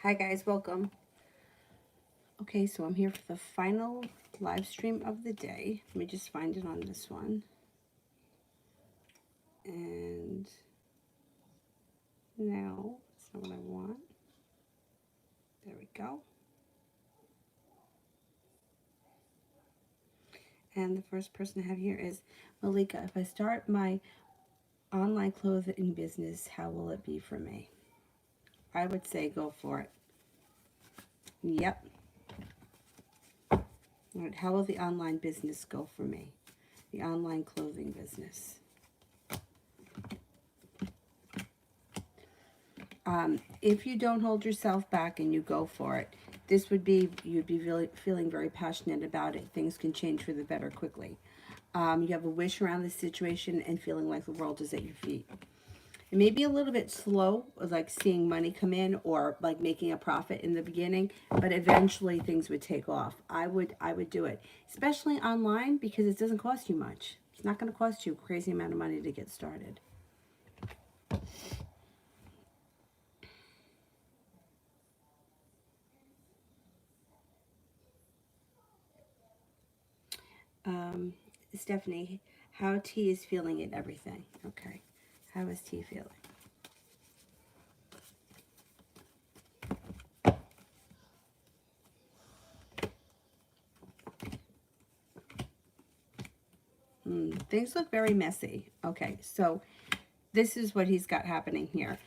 Hi guys, welcome. Okay, so I'm here for the final live stream of the day. Let me just find it on this one. And now, that's not what I want. There we go. And the first person I have here is Malika. If I start my online clothing business, how will it be for me? I would say go for it. Yep. All right, how will the online business go for me? The online clothing business. If you don't hold yourself back and you go for it, this would be, you'd be really feeling very passionate about it. Things can change for the better quickly. You have a wish around this situation and feeling like the world is at your feet. It may be a little bit slow, like seeing money come in or like making a profit in the beginning, but eventually things would take off. I would do it, especially online, because it doesn't cost you much. It's not going to cost you a crazy amount of money to get started. Stephanie, how T is feeling in everything. Okay. How is T feeling? Things look very messy. Okay, so this is what he's got happening here.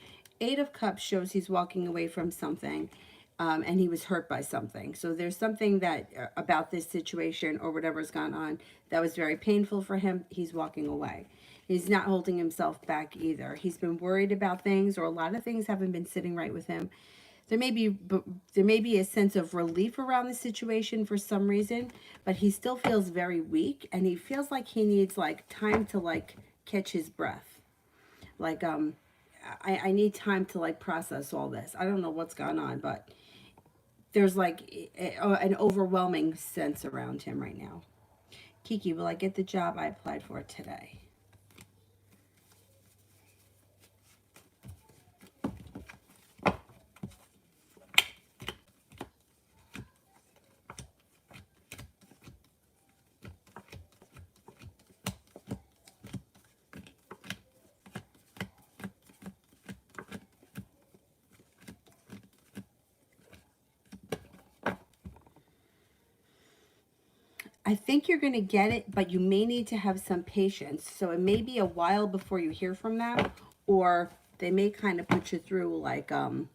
Eight of Cups shows he's walking away from something, and he was hurt by something. So there's something that about this situation or whatever's gone on that was very painful for him. He's walking away. He's not holding himself back either. He's been worried about things, or a lot of things haven't been sitting right with him. There may be a sense of relief around the situation for some reason, but he still feels very weak, and he feels like he needs like time to like catch his breath. Like I need time to like process all this. I don't know what's gone on, but there's like an overwhelming sense around him right now. Kiki, will I get the job I applied for today? I think you're going to get it, but you may need to have some patience. So it may be a while before you hear from them, or they may kind of put you through like a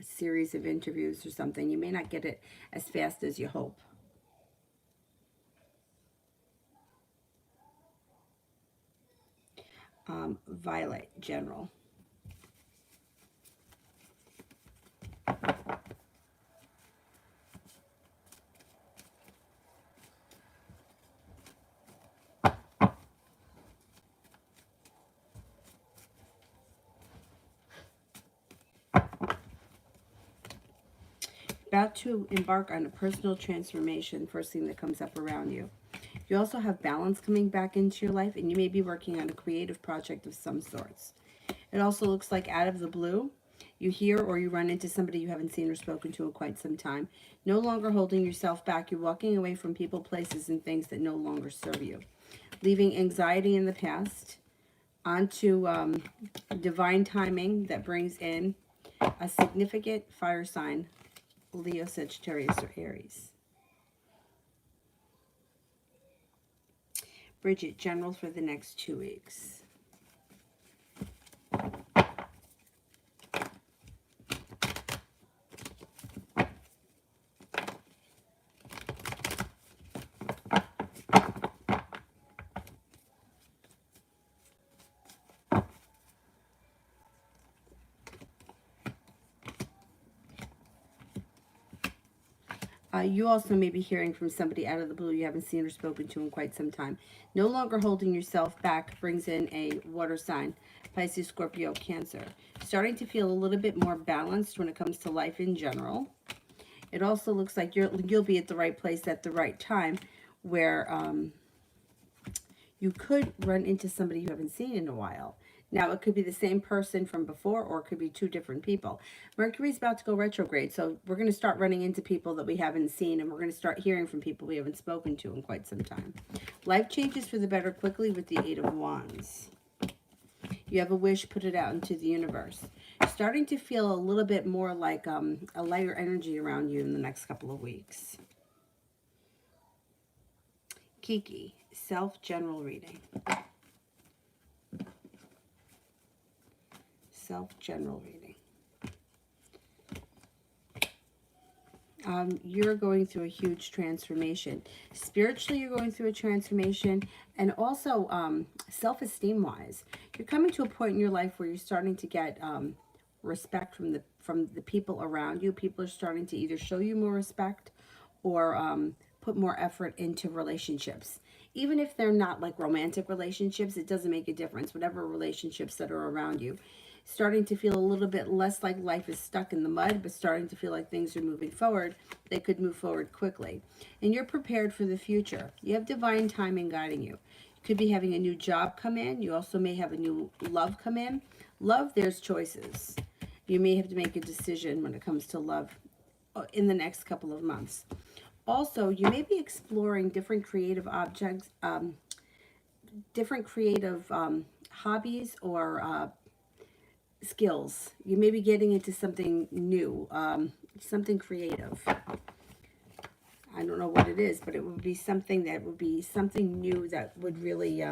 series of interviews or something. You may not get it as fast as you hope. Violet, general. About to embark on a personal transformation, first thing that comes up around you. You also have balance coming back into your life, and you may be working on a creative project of some sorts. It also looks like out of the blue, you hear or you run into somebody you haven't seen or spoken to in quite some time. No longer holding yourself back. You're walking away from people, places, and things that no longer serve you. Leaving anxiety in the past onto divine timing that brings in a significant fire sign, Leo, Sagittarius, or Aries. Bridget, general for the next 2 weeks. You also may be hearing from somebody out of the blue you haven't seen or spoken to in quite some time. No longer holding yourself back brings in a water sign, Pisces, Scorpio, Cancer. Starting to feel a little bit more balanced when it comes to life in general. It also looks like you'll be at the right place at the right time, where you could run into somebody you haven't seen in a while. Now, it could be the same person from before, or it could be two different people. Mercury's about to go retrograde, so we're going to start running into people that we haven't seen, and we're going to start hearing from people we haven't spoken to in quite some time. Life changes for the better quickly with the Eight of Wands. You have a wish, put it out into the universe. Starting to feel a little bit more like a lighter energy around you in the next couple of weeks. Kiki, self-general reading. Self-general reading. You're going through a huge transformation. Spiritually, you're going through a transformation, and also self-esteem wise. You're coming to a point in your life where you're starting to get respect from the people around you. People are starting to either show you more respect or put more effort into relationships. Even if they're not like romantic relationships, it doesn't make a difference. Whatever relationships that are around you, starting to feel a little bit less like life is stuck in the mud, but starting to feel like things are moving forward. They could move forward quickly. And you're prepared for the future. You have divine timing guiding you. You could be having a new job come in. You also may have a new love come in. Love, there's choices. You may have to make a decision when it comes to love in the next couple of months. Also, you may be exploring different creative objects, different creative hobbies or skills. You may be getting into something new, something creative. I don't know what it is, but it would be something that would be something new that would really,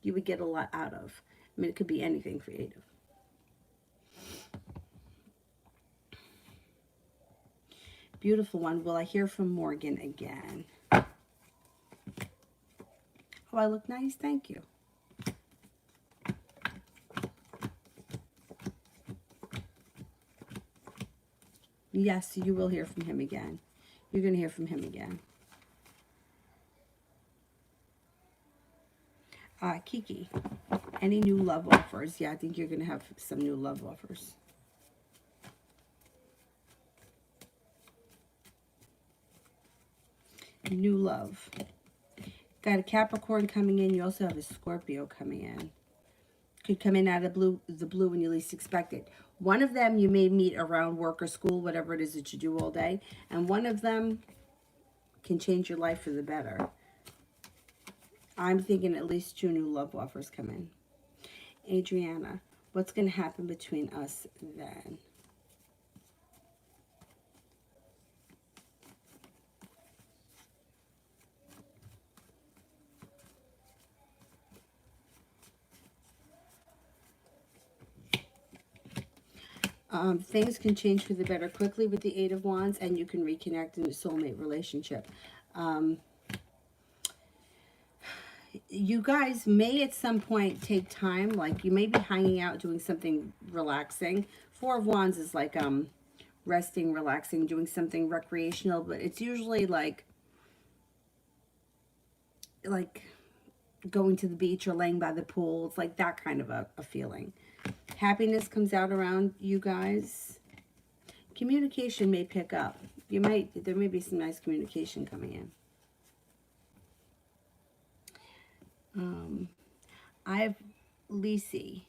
you would get a lot out of. I mean, it could be anything creative. Beautiful one. Will I hear from Morgan again? Oh, I look nice. Thank you. Yes, you will hear from him again. You're going to hear from him again. Kiki, any new love offers? Yeah, I think you're going to have some new love offers. New love. Got a Capricorn coming in. You also have a Scorpio coming in. Could come in out of the blue when you least expect it. One of them you may meet around work or school, whatever it is that you do all day. And one of them can change your life for the better. I'm thinking at least 2 new love offers come in. Adriana, what's going to happen between us then? Things can change for the better quickly with the Eight of Wands, and you can reconnect in a soulmate relationship. You guys may at some point take time, like you may be hanging out doing something relaxing. Four of Wands is like resting, relaxing, doing something recreational, but it's usually like going to the beach or laying by the pool. It's like that kind of a feeling. Happiness comes out around you guys. Communication may pick up. There may be some nice communication coming in. I have Lisi.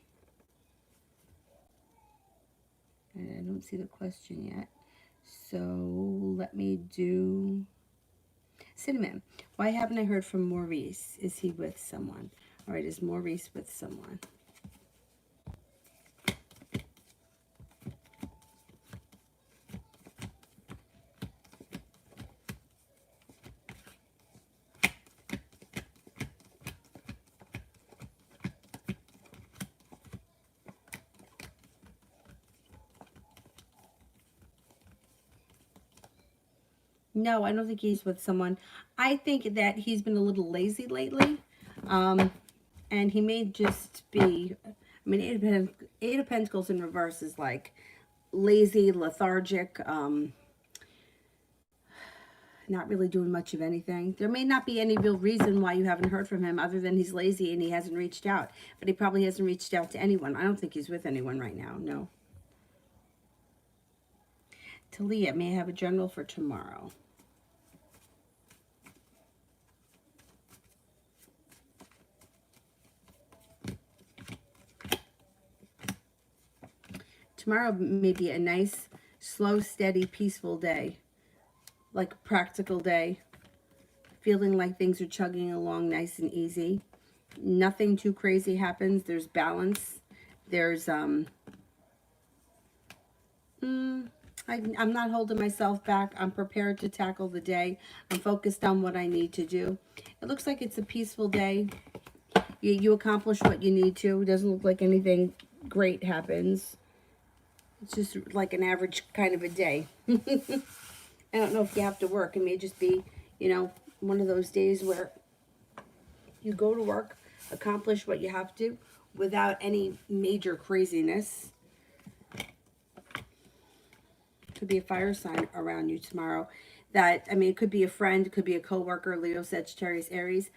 And I don't see the question yet. So let me do Cinnamon. Why haven't I heard from Maurice? Is he with someone? All right, is Maurice with someone? No, I don't think he's with someone. I think that he's been a little lazy lately. And he may just be, I mean, Eight of Pentacles in reverse is like lazy, lethargic, not really doing much of anything. There may not be any real reason why you haven't heard from him other than he's lazy and he hasn't reached out. But he probably hasn't reached out to anyone. I don't think he's with anyone right now, no. Talia, may I have a general for tomorrow? Tomorrow may be a nice, slow, steady, peaceful day. Like a practical day. Feeling like things are chugging along nice and easy. Nothing too crazy happens. There's balance. There's, I'm not holding myself back. I'm prepared to tackle the day. I'm focused on what I need to do. It looks like it's a peaceful day. You accomplish what you need to. It doesn't look like anything great happens. It's just like an average kind of a day. I don't know if you have to work. It may just be, you know, one of those days where you go to work, accomplish what you have to without any major craziness. Could be a fire sign around you tomorrow. That, I mean, it could be a friend, it could be a coworker, Leo, Sagittarius, Aries,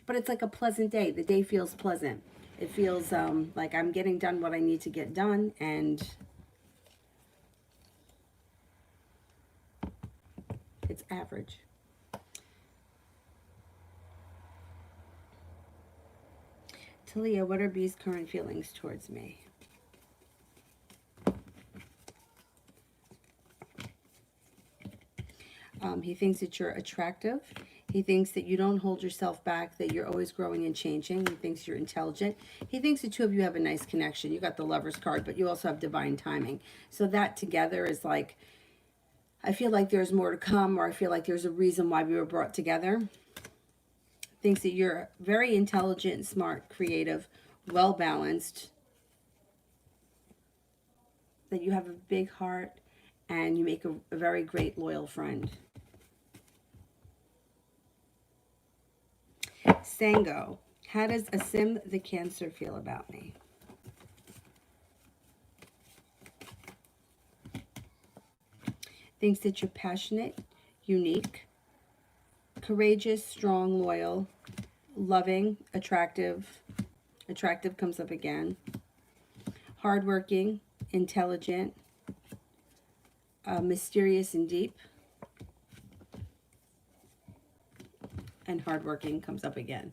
but it's like a pleasant day. The day feels pleasant. It feels like I'm getting done what I need to get done, and it's average. Talia, what are B's current feelings towards me? He thinks that you're attractive. He thinks that you don't hold yourself back, that you're always growing and changing. He thinks you're intelligent. He thinks the two of you have a nice connection. You got the Lover's card, but you also have divine timing. So that together is like, I feel like there's more to come, or I feel like there's a reason why we were brought together. Thinks that you're very intelligent, smart, creative, well-balanced, that you have a big heart, and you make a very great, loyal friend. Sango, how does Asim the Cancer feel about me? Thinks that you're passionate, unique, courageous, strong, loyal, loving, attractive. Attractive comes up again. Hardworking, intelligent, mysterious and deep. And hardworking comes up again.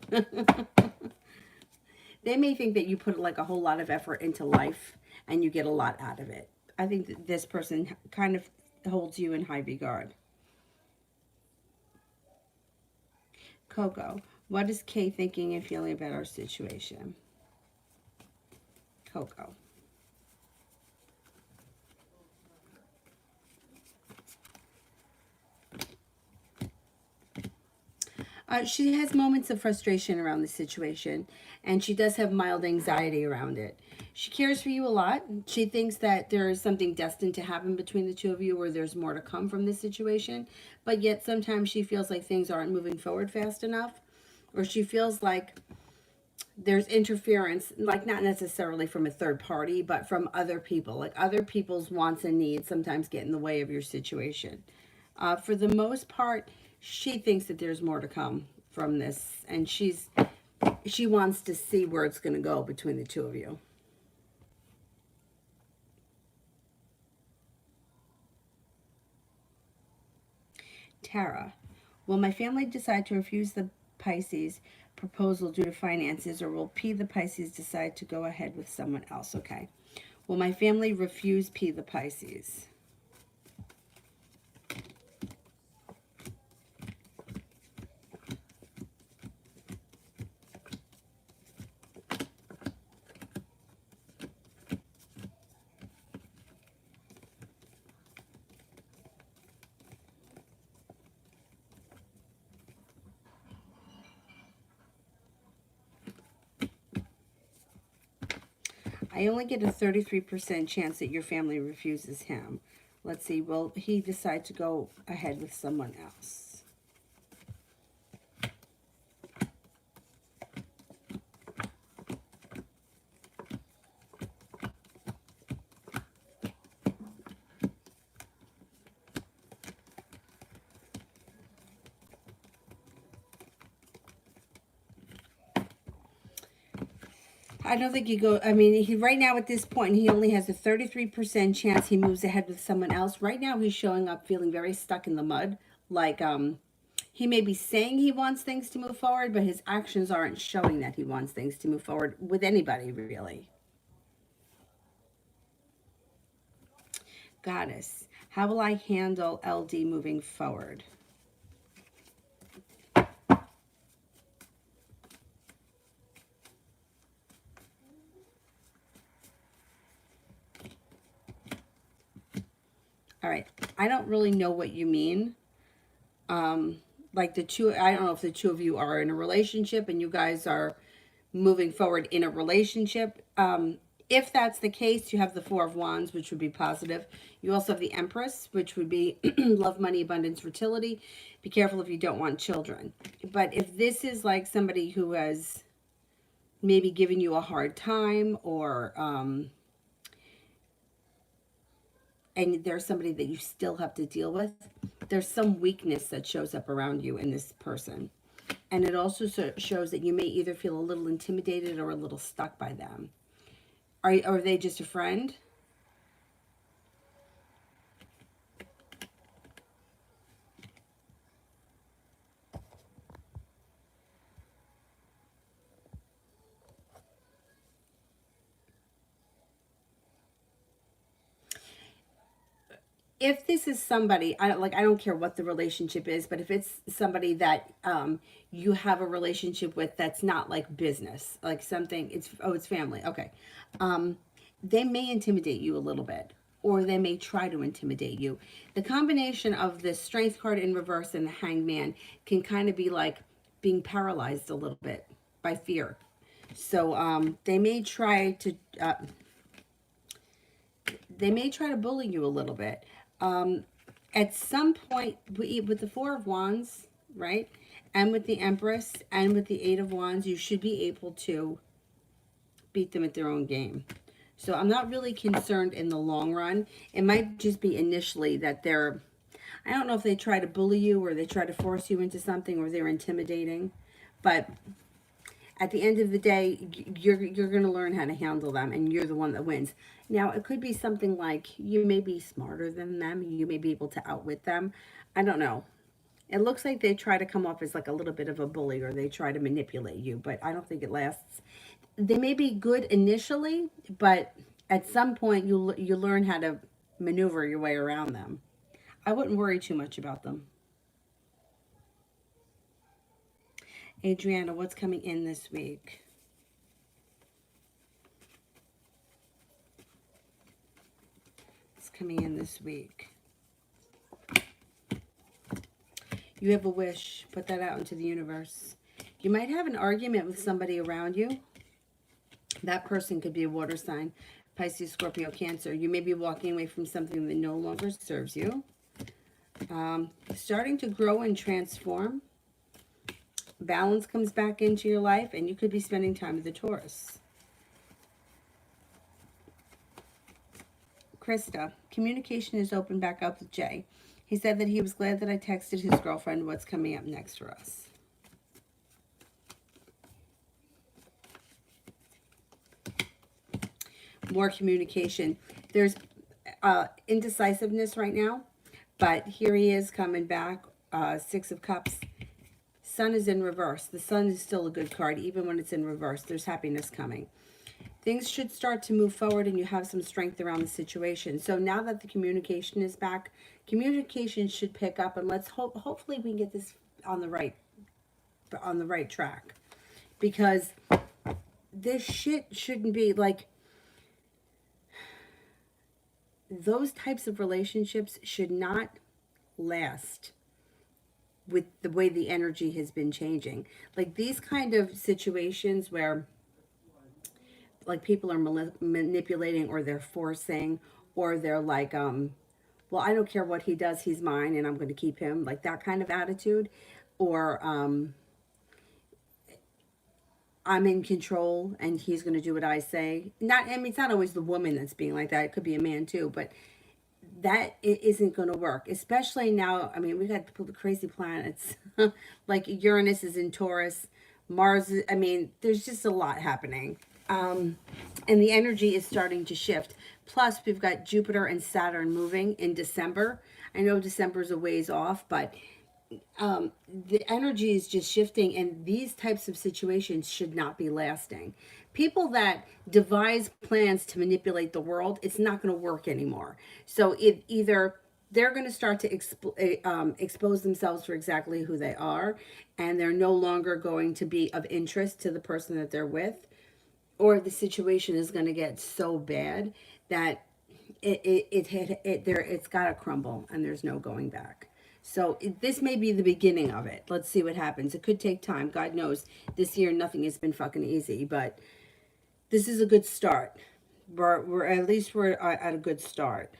They may think that you put like a whole lot of effort into life and you get a lot out of it. I think that this person kind of holds you in high regard. Coco, what is Kay thinking and feeling about our situation? Coco. She has moments of frustration around the situation, and she does have mild anxiety around it. She cares for you a lot. She thinks that there is something destined to happen between the two of you, or there's more to come from this situation, but yet sometimes she feels like things aren't moving forward fast enough, or she feels like there's interference, like not necessarily from a third party, but from other people. Like other people's wants and needs sometimes get in the way of your situation. For the most part, she thinks that there's more to come from this, and she wants to see where it's going to go between the two of you. Tara, will my family decide to refuse the Pisces proposal due to finances, or will P the Pisces decide to go ahead with someone else? Okay. Will my family refuse P the Pisces? I only get a 33% chance that your family refuses him. Let's see, will he decide to go ahead with someone else? I don't think I mean, right now at this point, he only has a 33% chance he moves ahead with someone else. Right now, he's showing up feeling very stuck in the mud. Like, he may be saying he wants things to move forward, but his actions aren't showing that he wants things to move forward with anybody, really. Goddess, how will I handle LD moving forward? All right, I don't really know what you mean. Like the two, I don't know if the two of you are in a relationship and you guys are moving forward in a relationship. If that's the case, you have the Four of Wands, which would be positive. You also have the Empress, which would be love, money, abundance, fertility. Be careful if you don't want children. But if this is like somebody who has maybe given you a hard time, or and there's somebody that you still have to deal with, there's some weakness that shows up around you in this person. And it also shows that you may either feel a little intimidated or a little stuck by them. Are they just a friend? If this is somebody, I don't care what the relationship is, but if it's somebody that you have a relationship with that's not like business, like something, it's family, okay, they may intimidate you a little bit, or they may try to intimidate you. The combination of the Strength card in reverse and the Hanged Man can kind of be like being paralyzed a little bit by fear. So they may try to bully you a little bit. At some point, with the Four of Wands, right, and with the Empress, and with the Eight of Wands, you should be able to beat them at their own game. So I'm not really concerned in the long run. It might just be initially that they're, I don't know if they try to bully you, or they try to force you into something, or they're intimidating. But at the end of the day, you're going to learn how to handle them, and you're the one that wins. Now, it could be something like you may be smarter than them. You may be able to outwit them. I don't know. It looks like they try to come off as like a little bit of a bully, or they try to manipulate you, but I don't think it lasts. They may be good initially, but at some point you learn how to maneuver your way around them. I wouldn't worry too much about them. Adriana, what's coming in this week? What's coming in this week? You have a wish. Put that out into the universe. You might have an argument with somebody around you. That person could be a water sign. Pisces, Scorpio, Cancer. You may be walking away from something that no longer serves you. Starting to grow and transform. Balance comes back into your life, and you could be spending time with the Taurus. Krista, communication is open back up with Jay. He said that he was glad that I texted his girlfriend what's coming up next for us. More communication. There's indecisiveness right now, but here he is coming back. Six of Cups. Sun is in reverse. The Sun is still a good card. Even when it's in reverse, there's happiness coming. Things should start to move forward, and you have some strength around the situation. So now that the communication is back, communication should pick up, and let's hopefully we can get this on the right track, because this shit shouldn't be like, those types of relationships should not last with the way the energy has been changing. Like these kind of situations where like people are manipulating, or they're forcing, or they're like, well, I don't care what he does, he's mine and I'm going to keep him, like that kind of attitude. Or I'm in control and he's going to do what I say. I mean, it's not always the woman that's being like that. It could be a man too, but that isn't going to work, especially now. I mean, we got the crazy planets like Uranus is in Taurus, Mars I mean, there's just a lot happening, and the energy is starting to shift. Plus we've got Jupiter and Saturn moving in December. I know December's a ways off, but the energy is just shifting, and these types of situations should not be lasting, people that devise plans to manipulate the world, it's not going to work anymore. So it either they're going to start to expose themselves for exactly who they are, and they're no longer going to be of interest to the person that they're with, or the situation is going to get so bad that it's got to crumble and there's no going back. So this may be the beginning of it. Let's see what happens. It could take time. God knows this year nothing has been fucking easy, but this is a good start. We're at least we're at a good start.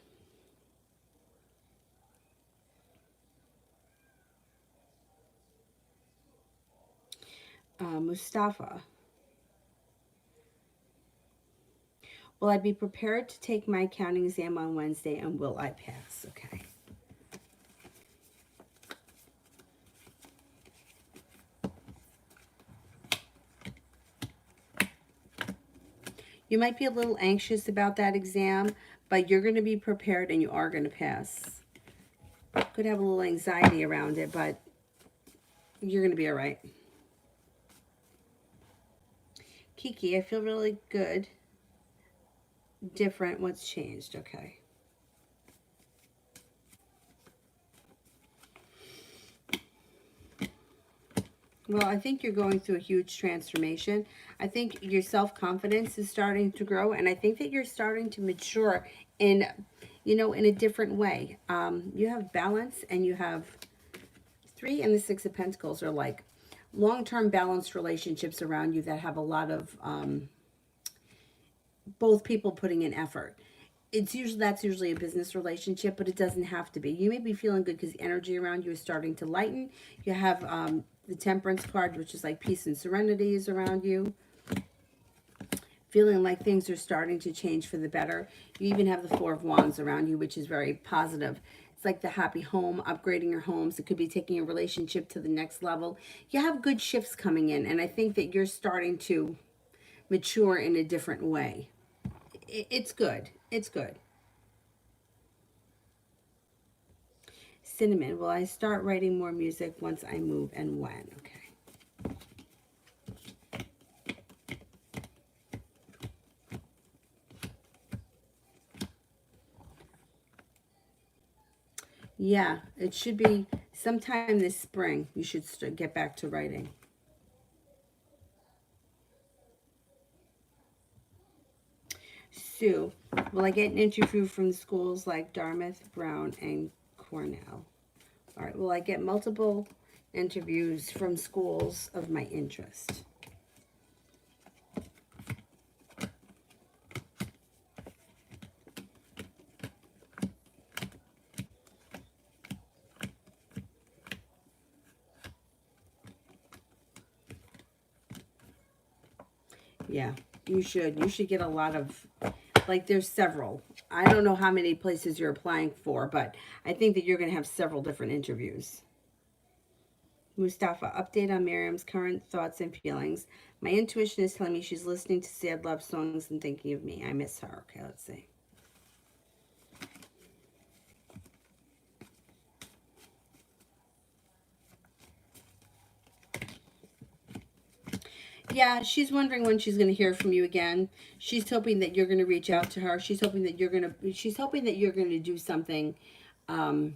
Mustafa, will I be prepared to take my accounting exam on Wednesday, and will I pass? Okay. You might be a little anxious about that exam, but you're going to be prepared and you are going to pass. Could have a little anxiety around it, but you're going to be all right. Kiki, I feel really good. Different. What's changed? Okay. Well, I think you're going through a huge transformation. I think your self-confidence is starting to grow, and I think that you're starting to mature in, in a different way. You have balance, and you have 3 and the 6 of Pentacles are like long-term balanced relationships around you that have a lot of both people putting in effort. That's usually a business relationship, but it doesn't have to be. You may be feeling good because the energy around you is starting to lighten. You have the Temperance card, which is like peace and serenity is around you. Feeling like things are starting to change for the better. You even have the 4 of Wands around you, which is very positive. It's like the happy home, upgrading your homes. It could be taking a relationship to the next level. You have good shifts coming in, and I think that you're starting to mature in a different way. It's good. It's good. Cinnamon, will I start writing more music once I move, and when? Okay. Yeah, it should be sometime this spring. You should get back to writing. Sue, will I get an interview from schools like Dartmouth, Brown, and Cornell? All right, will I get multiple interviews from schools of my interest? Yeah, you should. You should get a lot of, like, there's several. I don't know how many places you're applying for, but I think that you're going to have several different interviews. Mustafa, update on Miriam's current thoughts and feelings. My intuition is telling me she's listening to sad love songs and thinking of me. I miss her. Okay, let's see. Yeah, she's wondering when she's going to hear from you again. She's hoping that you're going to reach out to her. She's hoping that you're going to do something else.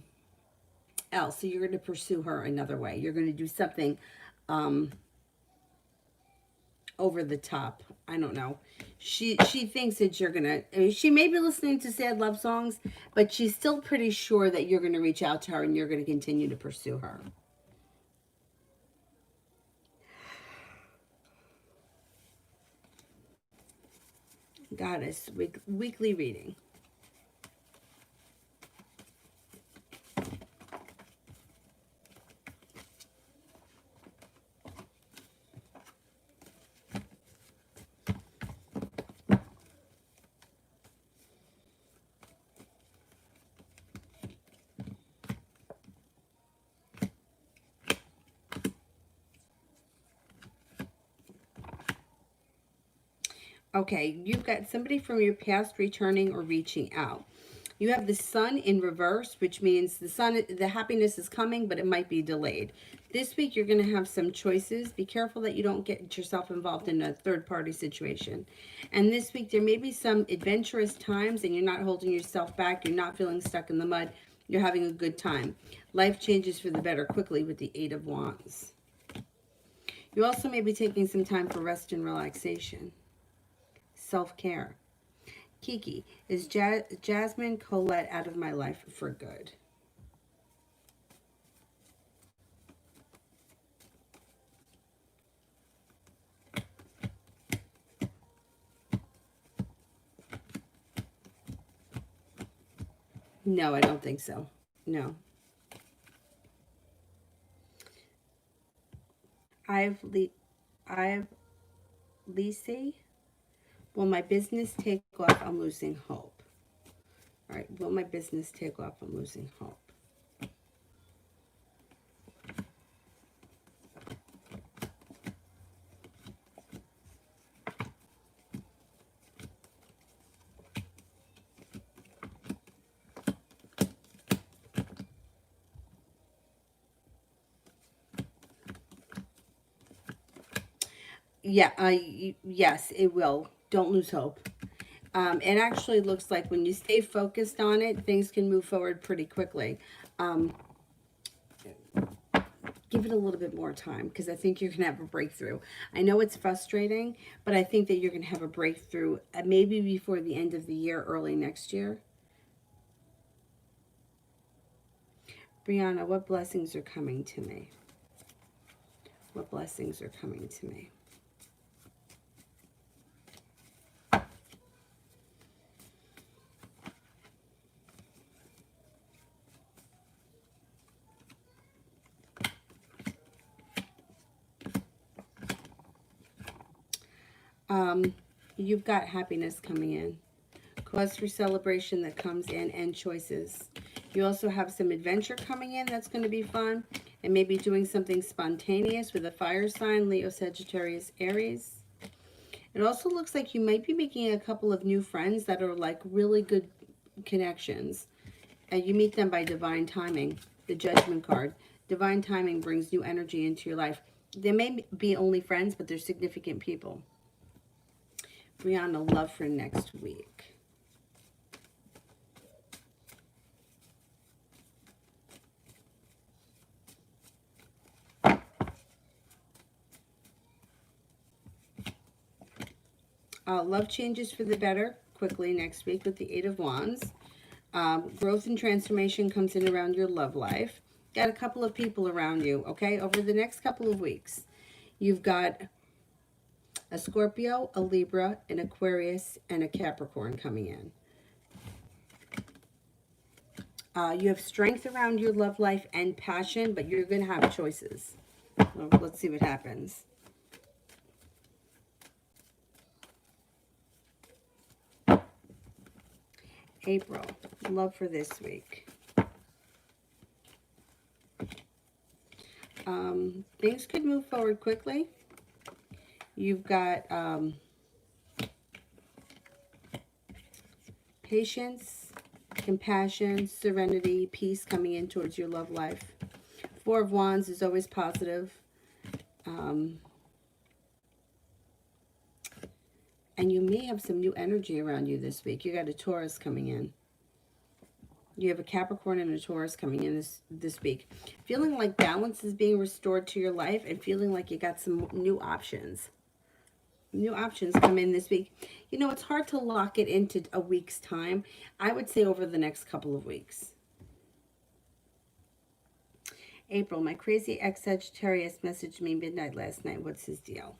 So you're going to pursue her another way. You're going to do something over the top. I don't know. She thinks that you're going to, she may be listening to sad love songs, but she's still pretty sure that you're going to reach out to her and you're going to continue to pursue her. Goddess, weekly reading. Okay, you've got somebody from your past returning or reaching out. You have the sun in reverse, which means the happiness is coming, but it might be delayed. This week, you're going to have some choices. Be careful that you don't get yourself involved in a third-party situation. And this week, there may be some adventurous times, and you're not holding yourself back. You're not feeling stuck in the mud. You're having a good time. Life changes for the better quickly with the Eight of Wands. You also may be taking some time for rest and relaxation. Self-care. Kiki, is Jasmine Colette out of my life for good? No, I don't think so. No. I've Lisi. Will my business take off? I'm losing hope. All right. Will my business take off? I'm losing hope. Yeah, yes, it will. Don't lose hope. It actually looks like when you stay focused on it, things can move forward pretty quickly. Um, give it a little bit more time because I think you're going to have a breakthrough. I know it's frustrating, but I think that you're going to have a breakthrough maybe before the end of the year, early next year. Brianna, what blessings are coming to me? What blessings are coming to me? You've got happiness coming in. Cause for celebration that comes in and choices. You also have some adventure coming in that's going to be fun. And maybe doing something spontaneous with a fire sign, Leo, Sagittarius, Aries. It also looks like you might be making a couple of new friends that are like really good connections. And you meet them by divine timing, the Judgment card. Divine timing brings new energy into your life. They may be only friends, but they're significant people. Brianna, love for next week. Love changes for the better quickly next week with the Eight of Wands. Growth and transformation comes in around your love life. Got a couple of people around you, okay? Over the next couple of weeks, you've got a Scorpio, a Libra, an Aquarius, and a Capricorn coming in. You have strength around your love life and passion, but you're going to have choices. Well, let's see what happens. April, love for this week. Things could move forward quickly. You've got patience, compassion, serenity, peace coming in towards your love life. Four of Wands is always positive. And you may have some new energy around you this week. You got a Taurus coming in. You have a Capricorn and a Taurus coming in this week. Feeling like balance is being restored to your life and feeling like you got some new options. New options come in this week. You know, it's hard to lock it into a week's time. I would say over the next couple of weeks. April, my crazy ex-Sagittarius messaged me midnight last night. What's his deal?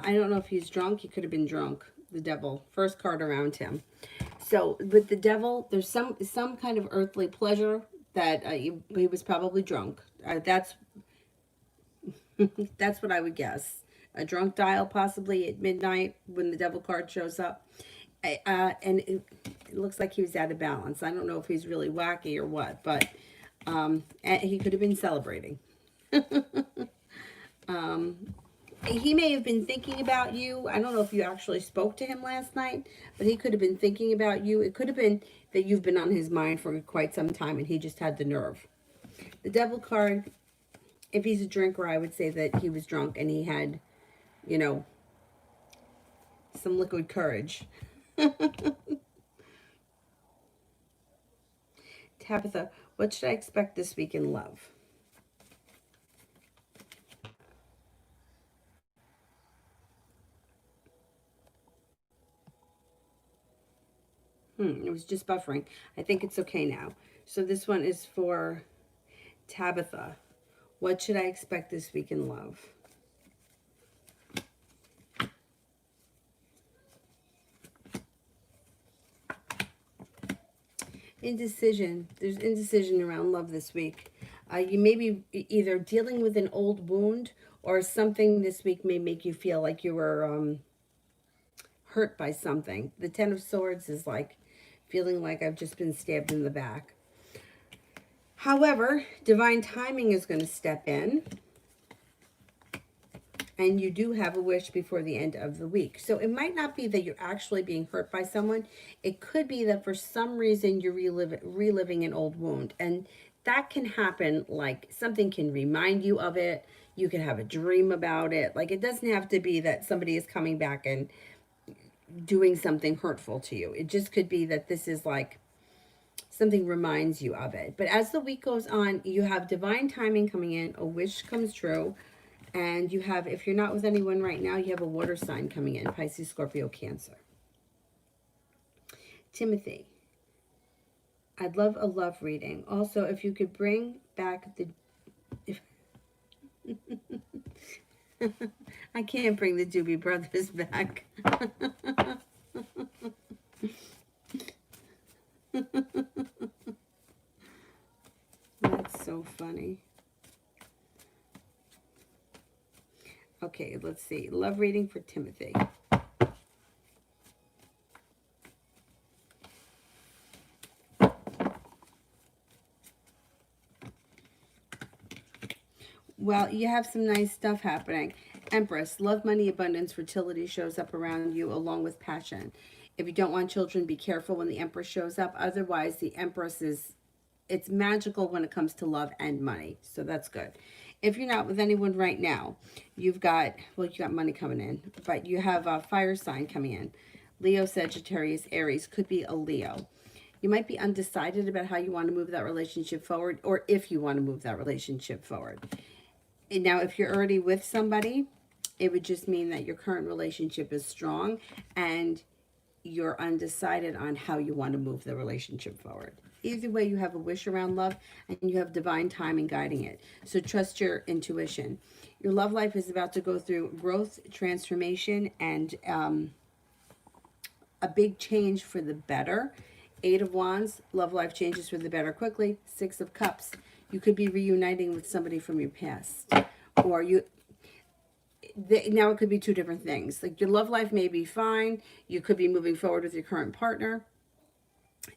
I don't know if he's drunk. He could have been drunk. The devil. First card around him. So with the devil, there's some kind of earthly pleasure that he was probably drunk. That's what I would guess. a drunk dial possibly at midnight when the devil card shows up. And it looks like he was out of balance. I don't know if he's really wacky or what, but and he could have been celebrating. He may have been thinking about you. I don't know if you actually spoke to him last night, but he could have been thinking about you. It could have been that you've been on his mind for quite some time and he just had the nerve. The devil card, if he's a drinker, I would say that he was drunk and he had, you know, some liquid courage. Tabitha, what should I expect this week in love? It was just buffering. I think it's okay now. So this one is for Tabitha. What should I expect this week in love? Indecision. There's indecision around love this week. You may be either dealing with an old wound or something this week may make you feel like you were hurt by something. The Ten of Swords is like feeling like I've just been stabbed in the back. However, divine timing is going to step in. And you do have a wish before the end of the week. So it might not be that you're actually being hurt by someone. It could be that for some reason you're reliving an old wound. And that can happen, like something can remind you of it. You can have a dream about it. Like it doesn't have to be that somebody is coming back and doing something hurtful to you. It just could be that this is like something reminds you of it. But as the week goes on, you have divine timing coming in. A wish comes true. And you have, if you're not with anyone right now, you have a water sign coming in. Pisces, Scorpio, Cancer. Timothy, I'd love a love reading. Also, if you could bring back the... I can't bring the Doobie Brothers back. That's so funny. Okay, let's see. Love reading for Timothy. Well, you have some nice stuff happening. Empress, love, money, abundance, fertility shows up around you along with passion. If you don't want children, be careful when the Empress shows up. Otherwise, the Empress is, it's magical when it comes to love and money. So that's good. If you're not with anyone right now, you've got, well, you got money coming in, but you have a fire sign coming in. Leo, Sagittarius, Aries, could be a Leo. You might be undecided about how you want to move that relationship forward, or if you want to move that relationship forward. And now, if you're already with somebody, it would just mean that your current relationship is strong and you're undecided on how you want to move the relationship forward. Either way, you have a wish around love and you have divine timing guiding it. So trust your intuition. Your love life is about to go through growth, transformation, and a big change for the better. 8 of Wands, love life changes for the better quickly. 6 of Cups, you could be reuniting with somebody from your past. Or now it could be 2 different things. Like your love life may be fine. You could be moving forward with your current partner.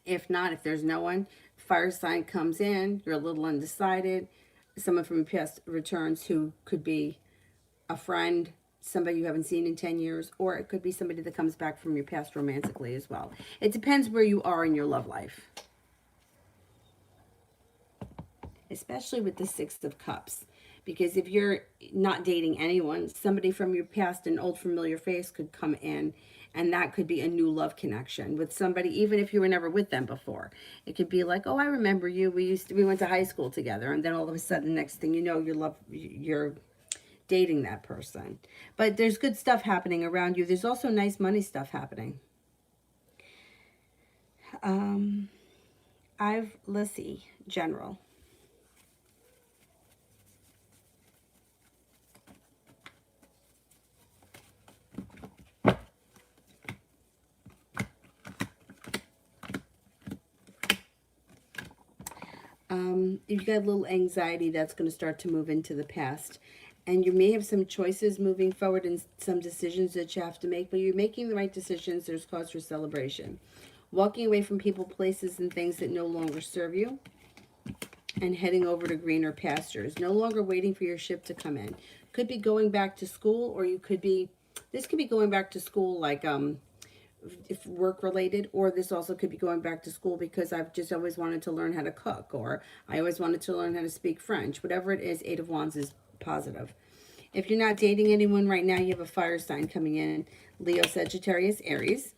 If not, if there's no one, fire sign comes in, you're a little undecided. Someone from your past returns who could be a friend, somebody you haven't seen in 10 years, or it could be somebody that comes back from your past romantically as well. It depends where you are in your love life. Especially with the 6 of Cups. Because if you're not dating anyone, somebody from your past, an old familiar face could come in, and that could be a new love connection with somebody, even if you were never with them before. It could be like, oh, I remember you. We went to high school together, and then all of a sudden, next thing you know, you're dating that person. But there's good stuff happening around you. There's also nice money stuff happening. Let's see, general. You've got a little anxiety that's going to start to move into the past. And you may have some choices moving forward and some decisions that you have to make, but you're making the right decisions. There's cause for celebration. Walking away from people, places, and things that no longer serve you, and heading over to greener pastures. No longer waiting for your ship to come in. Could be going back to school, or you could be, this could be going back to school like if work related, or this also could be going back to school because I've just always wanted to learn how to cook, or I always wanted to learn how to speak French. Whatever it is, Eight of Wands is positive. If you're not dating anyone right now, you have a fire sign coming in. Leo, Sagittarius, Aries.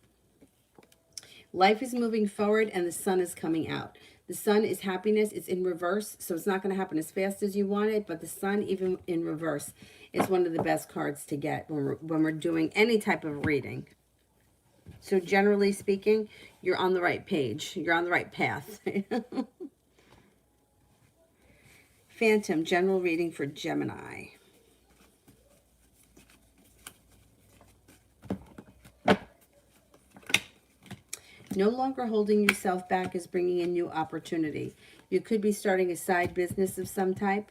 Life is moving forward and the sun is coming out. The sun is happiness. It's in reverse, so it's not going to happen as fast as you want it, but the sun, even in reverse, is one of the best cards to get when we're doing any type of reading. So generally speaking, you're on the right page. You're on the right path. Phantom, general reading for Gemini. No longer holding yourself back is bringing in new opportunity. You could be starting a side business of some type.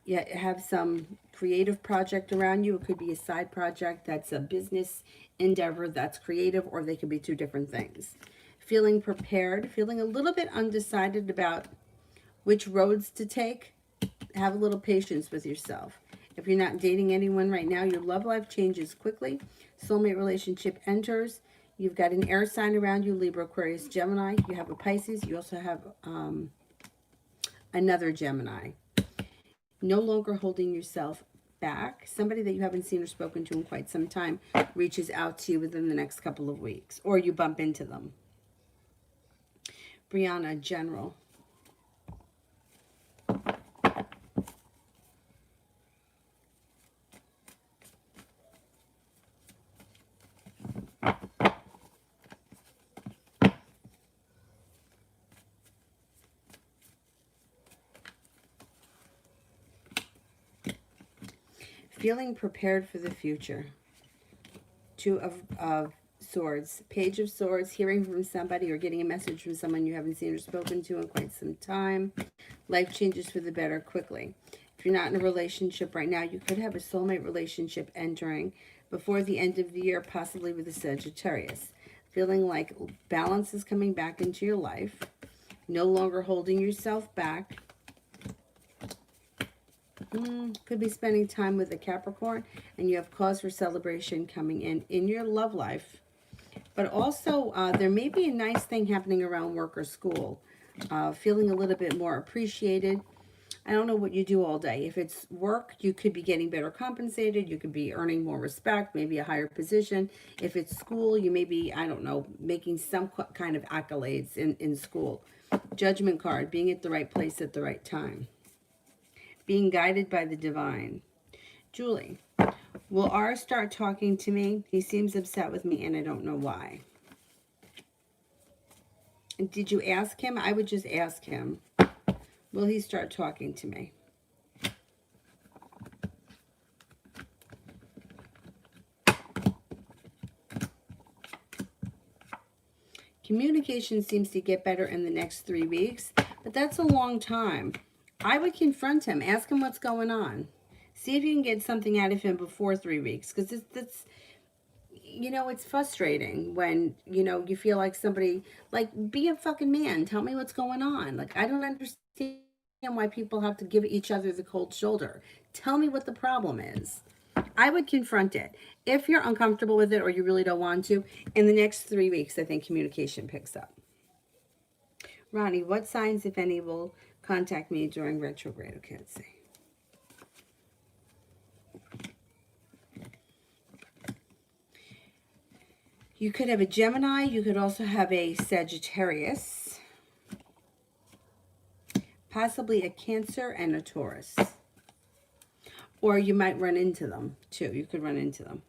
You have some creative project around you. It could be a side project that's a business endeavor that's creative, or they could be two different things. Feeling prepared, feeling a little bit undecided about which roads to take. Have a little patience with yourself. If you're not dating anyone right now, your love life changes quickly. Soulmate relationship enters. You've got an air sign around you, Libra, Aquarius, Gemini. You have a Pisces. You also have another Gemini. No longer holding yourself back. Somebody that you haven't seen or spoken to in quite some time reaches out to you within the next couple of weeks, or you bump into them. Brianna, general. Feeling prepared for the future. Two of Swords. Page of Swords. Hearing from somebody or getting a message from someone you haven't seen or spoken to in quite some time. Life changes for the better quickly. If you're not in a relationship right now, you could have a soulmate relationship entering before the end of the year, possibly with a Sagittarius. Feeling like balance is coming back into your life. No longer holding yourself back. Could be spending time with a Capricorn, and you have cause for celebration coming in your love life. But also, there may be a nice thing happening around work or school. Feeling a little bit more appreciated. I don't know what you do all day. If it's work, you could be getting better compensated. You could be earning more respect, maybe a higher position. If it's school, you may be, I don't know, making some kind of accolades in school. Judgment card, being at the right place at the right time. Being guided by the divine. Julie, will R start talking to me? He seems upset with me and I don't know why. Did you ask him? I would just ask him. Will he start talking to me? Communication seems to get better in the next 3 weeks, but that's a long time. I would confront him, ask him what's going on. See if you can get something out of him before 3 weeks, because it's, you know, it's frustrating when, you know, you feel like somebody, like, be a fucking man. Tell me what's going on. Like, I don't understand why people have to give each other the cold shoulder. Tell me what the problem is. I would confront it. If you're uncomfortable with it or you really don't want to, in the next 3 weeks, I think communication picks up. Ronnie, what signs, if any, will contact me during retrograde? Okay, let's see. You could have a Gemini. You could also have a Sagittarius. Possibly a Cancer and a Taurus. Or you might run into them, too. You could run into them.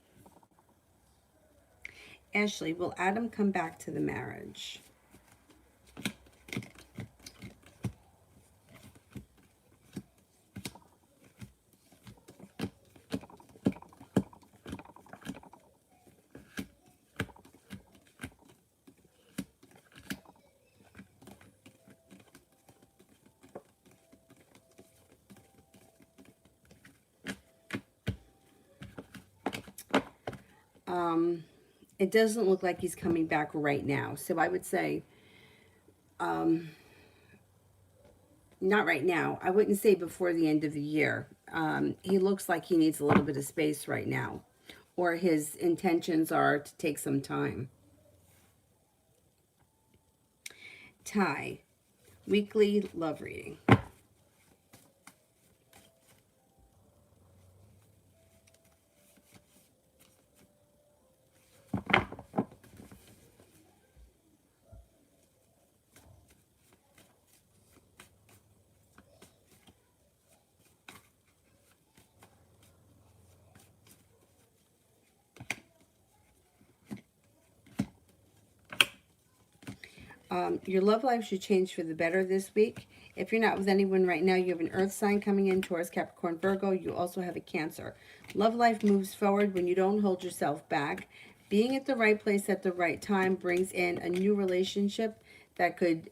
Ashley, will Adam come back to the marriage? It doesn't look like he's coming back right now. So I would say, not right now. I wouldn't say before the end of the year. He looks like he needs a little bit of space right now, or his intentions are to take some time. Ty, weekly love reading. Your love life should change for the better this week. If you're not with anyone right now, you have an earth sign coming in, Taurus, Capricorn, Virgo. You also have a Cancer. Love life moves forward when you don't hold yourself back. Being at the right place at the right time brings in a new relationship that could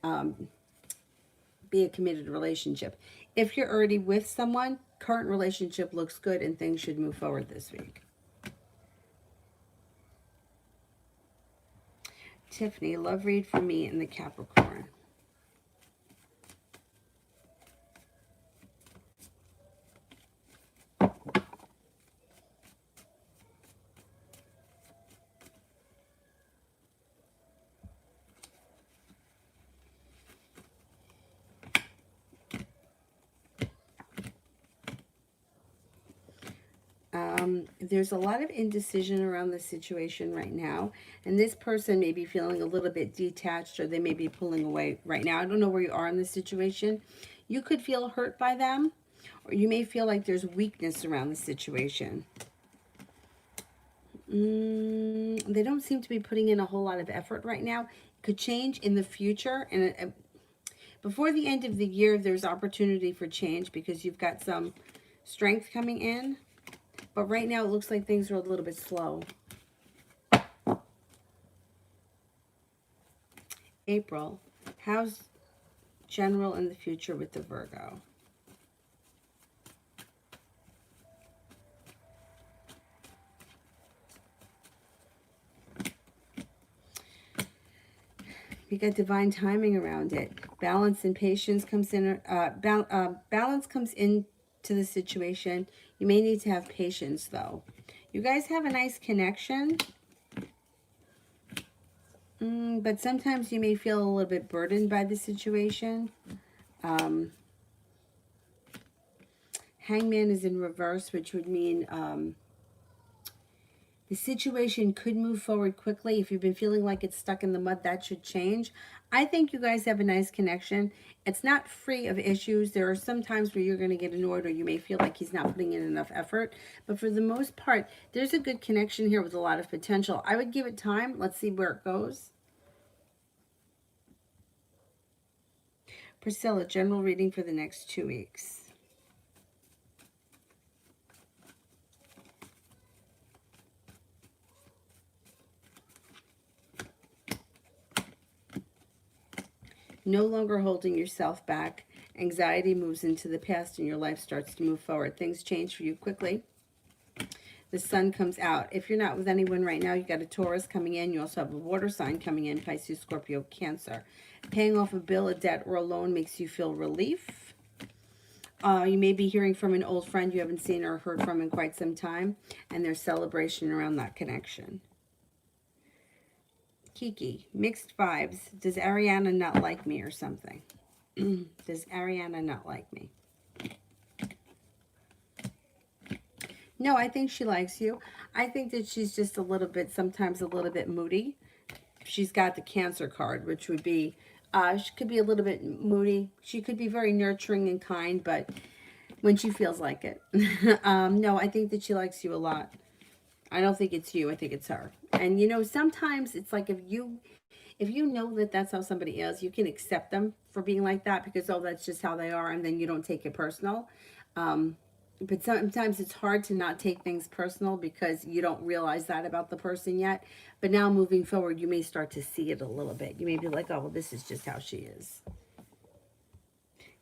be a committed relationship. If you're already with someone, current relationship looks good and things should move forward this week. Tiffany, love read for me in the Capricorn. There's a lot of indecision around the situation right now, and this person may be feeling a little bit detached, or they may be pulling away right now. I don't know where you are in the situation. You could feel hurt by them, or you may feel like there's weakness around the situation. They don't seem to be putting in a whole lot of effort right now. It could change in the future, and before the end of the year, there's opportunity for change because you've got some strength coming in. But right now, it looks like things are a little bit slow. April, how's general in the future with the Virgo? You got divine timing around it. Balance and patience comes in. Balance comes into the situation. You may need to have patience, though. You guys have a nice connection. But sometimes you may feel a little bit burdened by the situation. Hangman is in reverse, which would mean the situation could move forward quickly. If you've been feeling like it's stuck in the mud, that should change. I think you guys have a nice connection. It's not free of issues. There are some times where you're going to get annoyed, or you may feel like he's not putting in enough effort. But for the most part, there's a good connection here with a lot of potential. I would give it time. Let's see where it goes. Priscilla, general reading for the next 2 weeks. No longer holding yourself back. Anxiety moves into the past and your life starts to move forward. Things change for you quickly. The sun comes out. If you're not with anyone right now, you got a Taurus coming in. You also have a water sign coming in, Pisces, Scorpio, Cancer. Paying off a bill, a debt, or a loan makes you feel relief. You may be hearing from an old friend you haven't seen or heard from in quite some time, and there's celebration around that connection. Kiki, mixed vibes. Does Ariana not like me or something? Does Ariana not like me? No, I think she likes you. I think that she's just a little bit, sometimes a little bit moody. She's got the Cancer card, which would be, she could be a little bit moody. She could be very nurturing and kind, but when she feels like it. No, I think that she likes you a lot. I don't think it's you. I think it's her. And, you know, sometimes it's like if you know that that's how somebody is, you can accept them for being like that because, oh, that's just how they are, and then you don't take it personal. But sometimes it's hard to not take things personal because you don't realize that about the person yet. But now moving forward, you may start to see it a little bit. You may be like, oh, well, this is just how she is.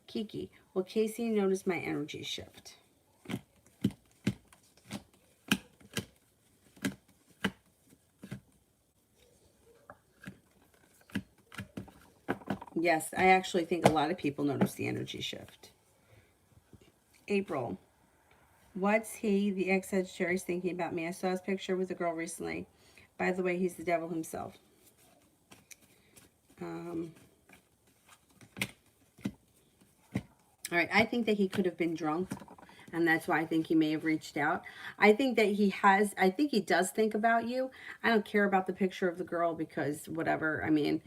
Kiki, will Casey notice my energy shift? Yes, I actually think a lot of people notice the energy shift. April. What's he, the ex-Sagittarius, thinking about me? I saw his picture with a girl recently. By the way, he's the devil himself. Um, all right, I think that he could have been drunk, and that's why I think he may have reached out. I think he does think about you. I don't care about the picture of the girl because whatever. I mean,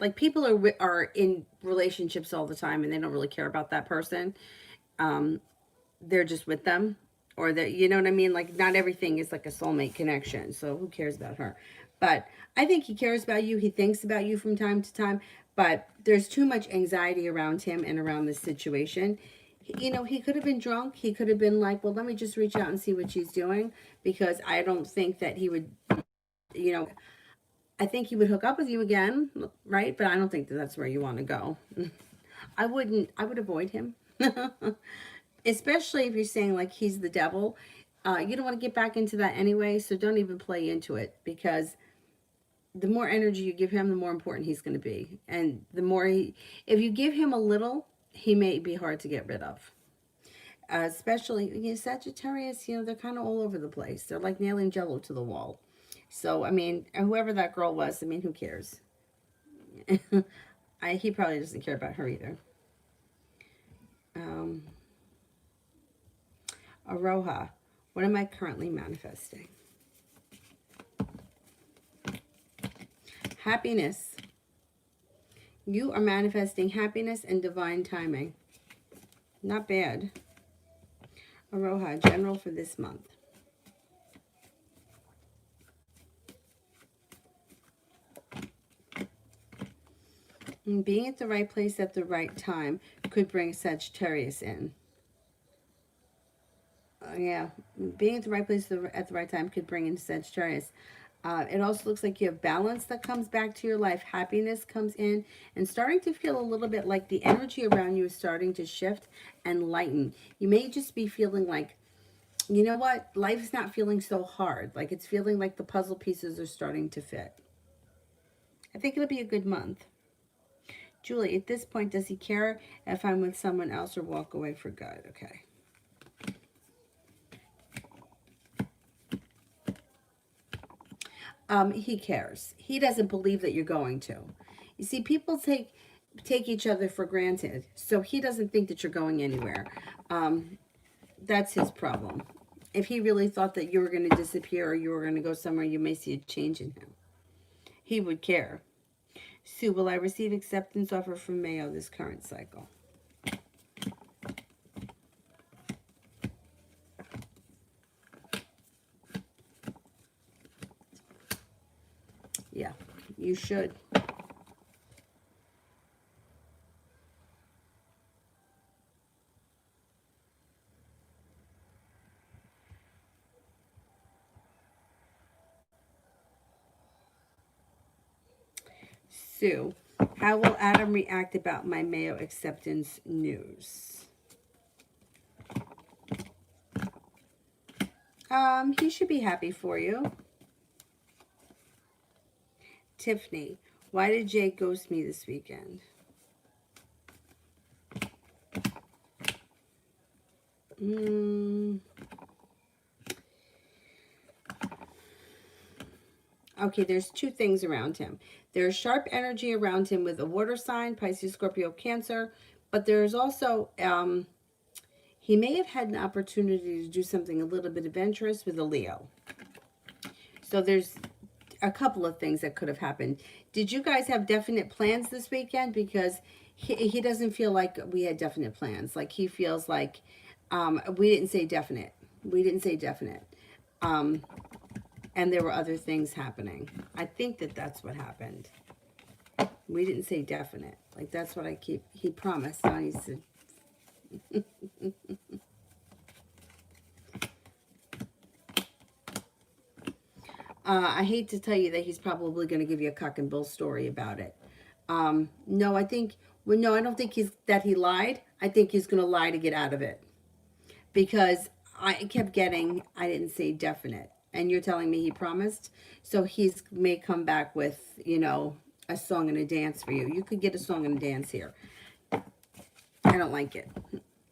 like people are in relationships all the time and they don't really care about that person. Um, they're just with them, or that, you know what I mean? Like not everything is like a soulmate connection. So who cares about her? But I think he cares about you. He thinks about you from time to time, but there's too much anxiety around him and around this situation. You know, he could have been drunk. He could have been like, well, let me just reach out and see what she's doing, because I don't think that he would, you know, I think he would hook up with you again, right? But I don't think that that's where you want to go. I would avoid him. Especially if you're saying like he's the devil. You don't want to get back into that anyway, so don't even play into it, because the more energy you give him, the more important he's going to be. And the more if you give him a little, he may be hard to get rid of. Especially, you know, Sagittarius, you know, they're kind of all over the place. They're like nailing jello to the wall. So, I mean, whoever that girl was, I mean, who cares? He probably doesn't care about her either. Um, Aroha, what am I currently manifesting? Happiness. You are manifesting happiness and divine timing. Not bad. Aroha, general for this month. And being at the right place at the right time could bring Sagittarius in. Yeah, being at the right place at the right time could bring in Sagittarius. It also looks like you have balance that comes back to your life. Happiness comes in and starting to feel a little bit like the energy around you is starting to shift and lighten. You may just be feeling like, you know what? Life's not feeling so hard. Like it's feeling like the puzzle pieces are starting to fit. I think it'll be a good month. Julie, at this point, does he care if I'm with someone else or walk away for good? Okay. He cares. He doesn't believe that you're going to. You see, people take each other for granted, so he doesn't think that you're going anywhere. That's his problem. If he really thought that you were going to disappear or you were going to go somewhere, you may see a change in him. He would care. Sue, will I receive acceptance offer from Mayo this current cycle? Yeah, you should. Sue, how will Adam react about my Mayo acceptance news? He should be happy for you. Tiffany, why did Jay ghost me this weekend? Okay, there's two things around him. There's sharp energy around him with a water sign, Pisces, Scorpio, Cancer, but there's also, he may have had an opportunity to do something a little bit adventurous with a Leo. So there's a couple of things that could have happened. Did you guys have definite plans this weekend? Because he doesn't feel like we had definite plans. Like he feels like we didn't say definite. We didn't say definite. And there were other things happening. I think that that's what happened. We didn't say definite. Like that's what he promised. Now he said. I hate to tell you that he's probably going to give you a cock and bull story about it. No, I think, well, no, I don't think he lied. I think he's going to lie to get out of it. Because I kept getting, I didn't say definite. And you're telling me he promised. So he's may come back with, you know, a song and a dance for you. You could get a song and a dance here. I don't like it.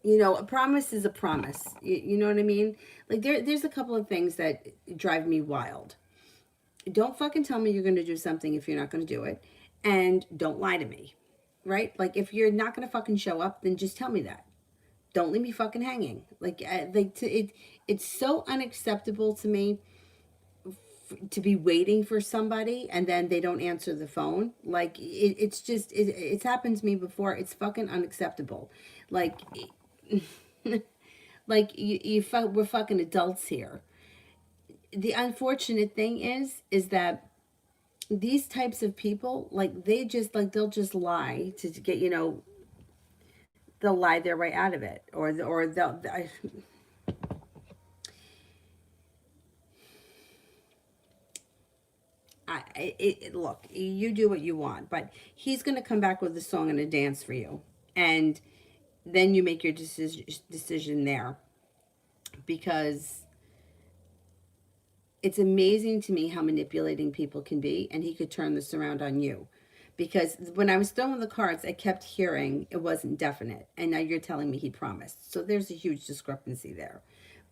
You know, a promise is a promise. You know what I mean? Like, there's a couple of things that drive me wild. Don't fucking tell me you're going to do something if you're not going to do it. And don't lie to me. Right? Like, if you're not going to fucking show up, then just tell me that. Don't leave me fucking hanging. It's so unacceptable to me to be waiting for somebody and then they don't answer the phone. Like, it's happened to me before. It's fucking unacceptable. Like, like we're fucking adults here. The unfortunate thing is that these types of people, like, they'll just lie to get, you know, they'll lie their way out of it, or they'll look, you do what you want, but he's going to come back with a song and a dance for you, and then you make your decision there, because it's amazing to me how manipulating people can be, and he could turn this around on you. Because when I was throwing the cards, I kept hearing it wasn't definite, and now you're telling me he promised. So there's a huge discrepancy there.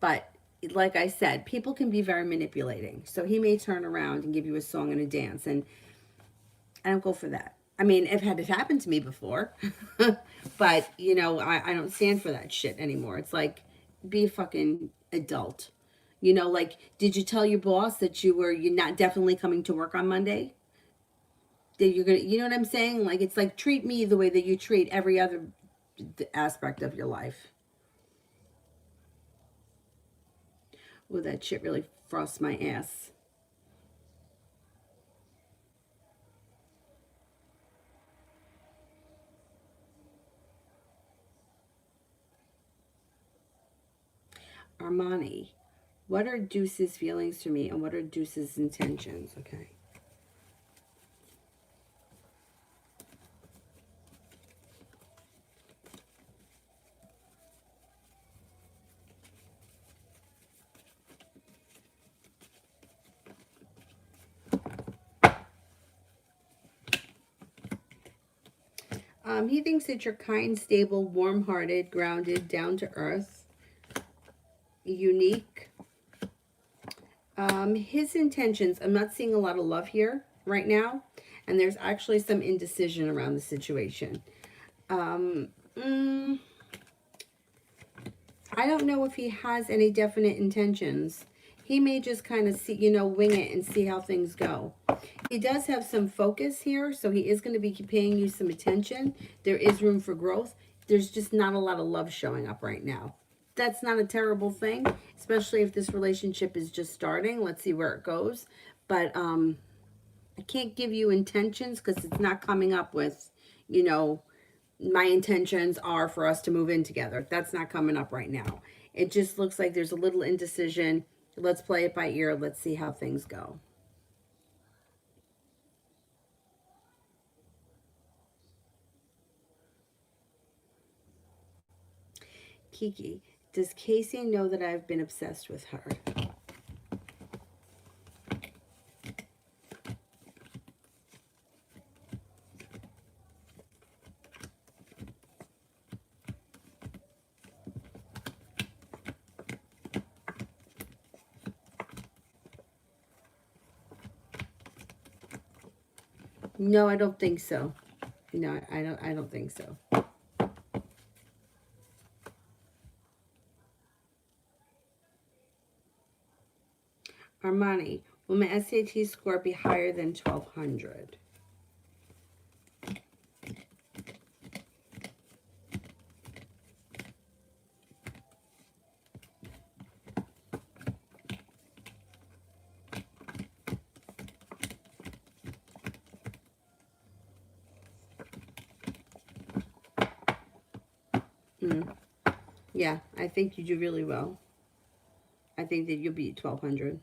But like I said, people can be very manipulating. So he may turn around and give you a song and a dance, and I don't go for that. I mean, I've had it happen to me before, but you know, I don't stand for that shit anymore. It's like, be a fucking adult. You know, like, did you tell your boss that you're not definitely coming to work on Monday? That you're gonna, you know what I'm saying? Like, it's like, treat me the way that you treat every other aspect of your life. Oh, that shit really frosts my ass. Armani, what are Deuce's feelings for me and what are Deuce's intentions? Okay. He thinks that you're kind, stable, warm-hearted, grounded, down to earth, unique. His intentions, I'm not seeing a lot of love here right now, and there's actually some indecision around the situation. I don't know if he has any definite intentions. He may just kind of see, you know, wing it and see how things go. He does have some focus here, so he is going to be paying you some attention. There is room for growth. There's just not a lot of love showing up right now. That's not a terrible thing, especially if this relationship is just starting. Let's see where it goes. But I can't give you intentions because it's not coming up with, you know, my intentions are for us to move in together. That's not coming up right now. It just looks like there's a little indecision. Let's play it by ear. Let's see how things go. Kiki, does Casey know that I've been obsessed with her? No, I don't think so. No, I don't think so. Armani, will my SAT score be higher than 1200? Yeah, I think you do really well. I think that you'll be 1200.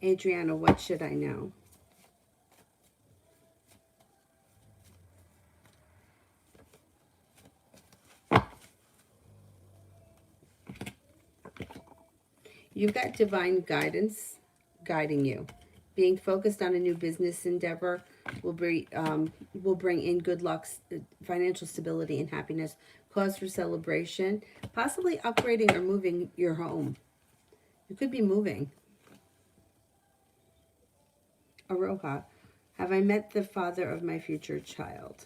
Adriana, what should I know? You've got divine guidance guiding you. Being focused on a new business endeavor will bring in good luck, financial stability, and happiness. Cause for celebration, possibly upgrading or moving your home. You could be moving. Aroha, have I met the father of my future child?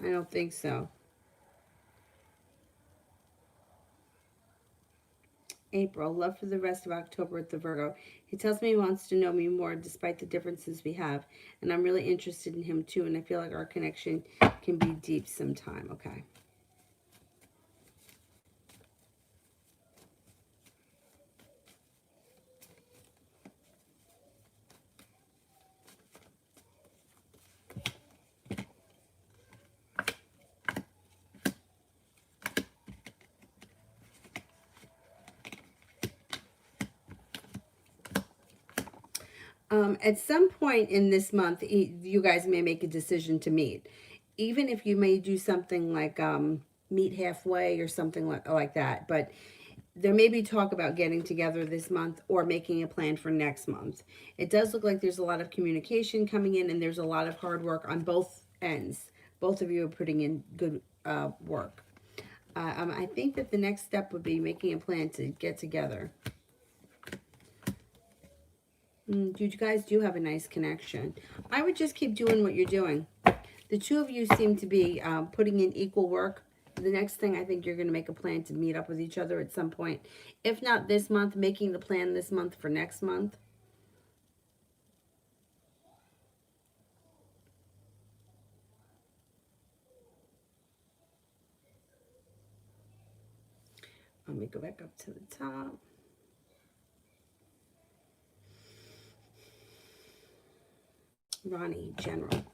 I don't think so. April, love for the rest of October with the Virgo. He tells me he wants to know me more despite the differences we have. And I'm really interested in him too. And I feel like our connection can be deep sometime. Okay. At some point in this month, you guys may make a decision to meet. Even if you may do something like meet halfway or something like that. But there may be talk about getting together this month or making a plan for next month. It does look like there's a lot of communication coming in and there's a lot of hard work on both ends. Both of you are putting in good work. I think that the next step would be making a plan to get together. You guys do have a nice connection. I would just keep doing what you're doing. The two of you seem to be putting in equal work. The next thing, I think you're going to make a plan to meet up with each other at some point. If not this month, making the plan this month for next month. Let me go back up to the top. Ronnie, General.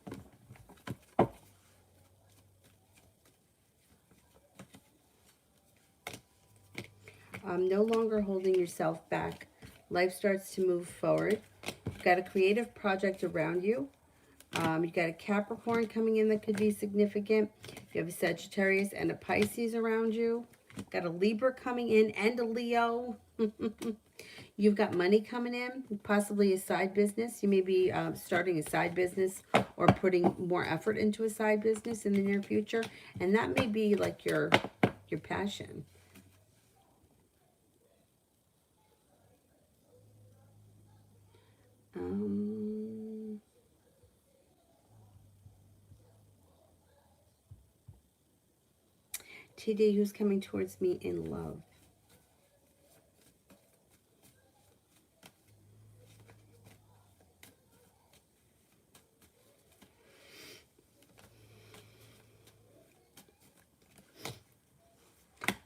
No longer holding yourself back. Life starts to move forward. You've got a creative project around you. You've got a Capricorn coming in that could be significant. You have a Sagittarius and a Pisces around you. Got a Libra coming in and a Leo. You've got money coming in, possibly a side business. You may be starting a side business or putting more effort into a side business in the near future. And that may be like your passion. TD, who's coming towards me in love?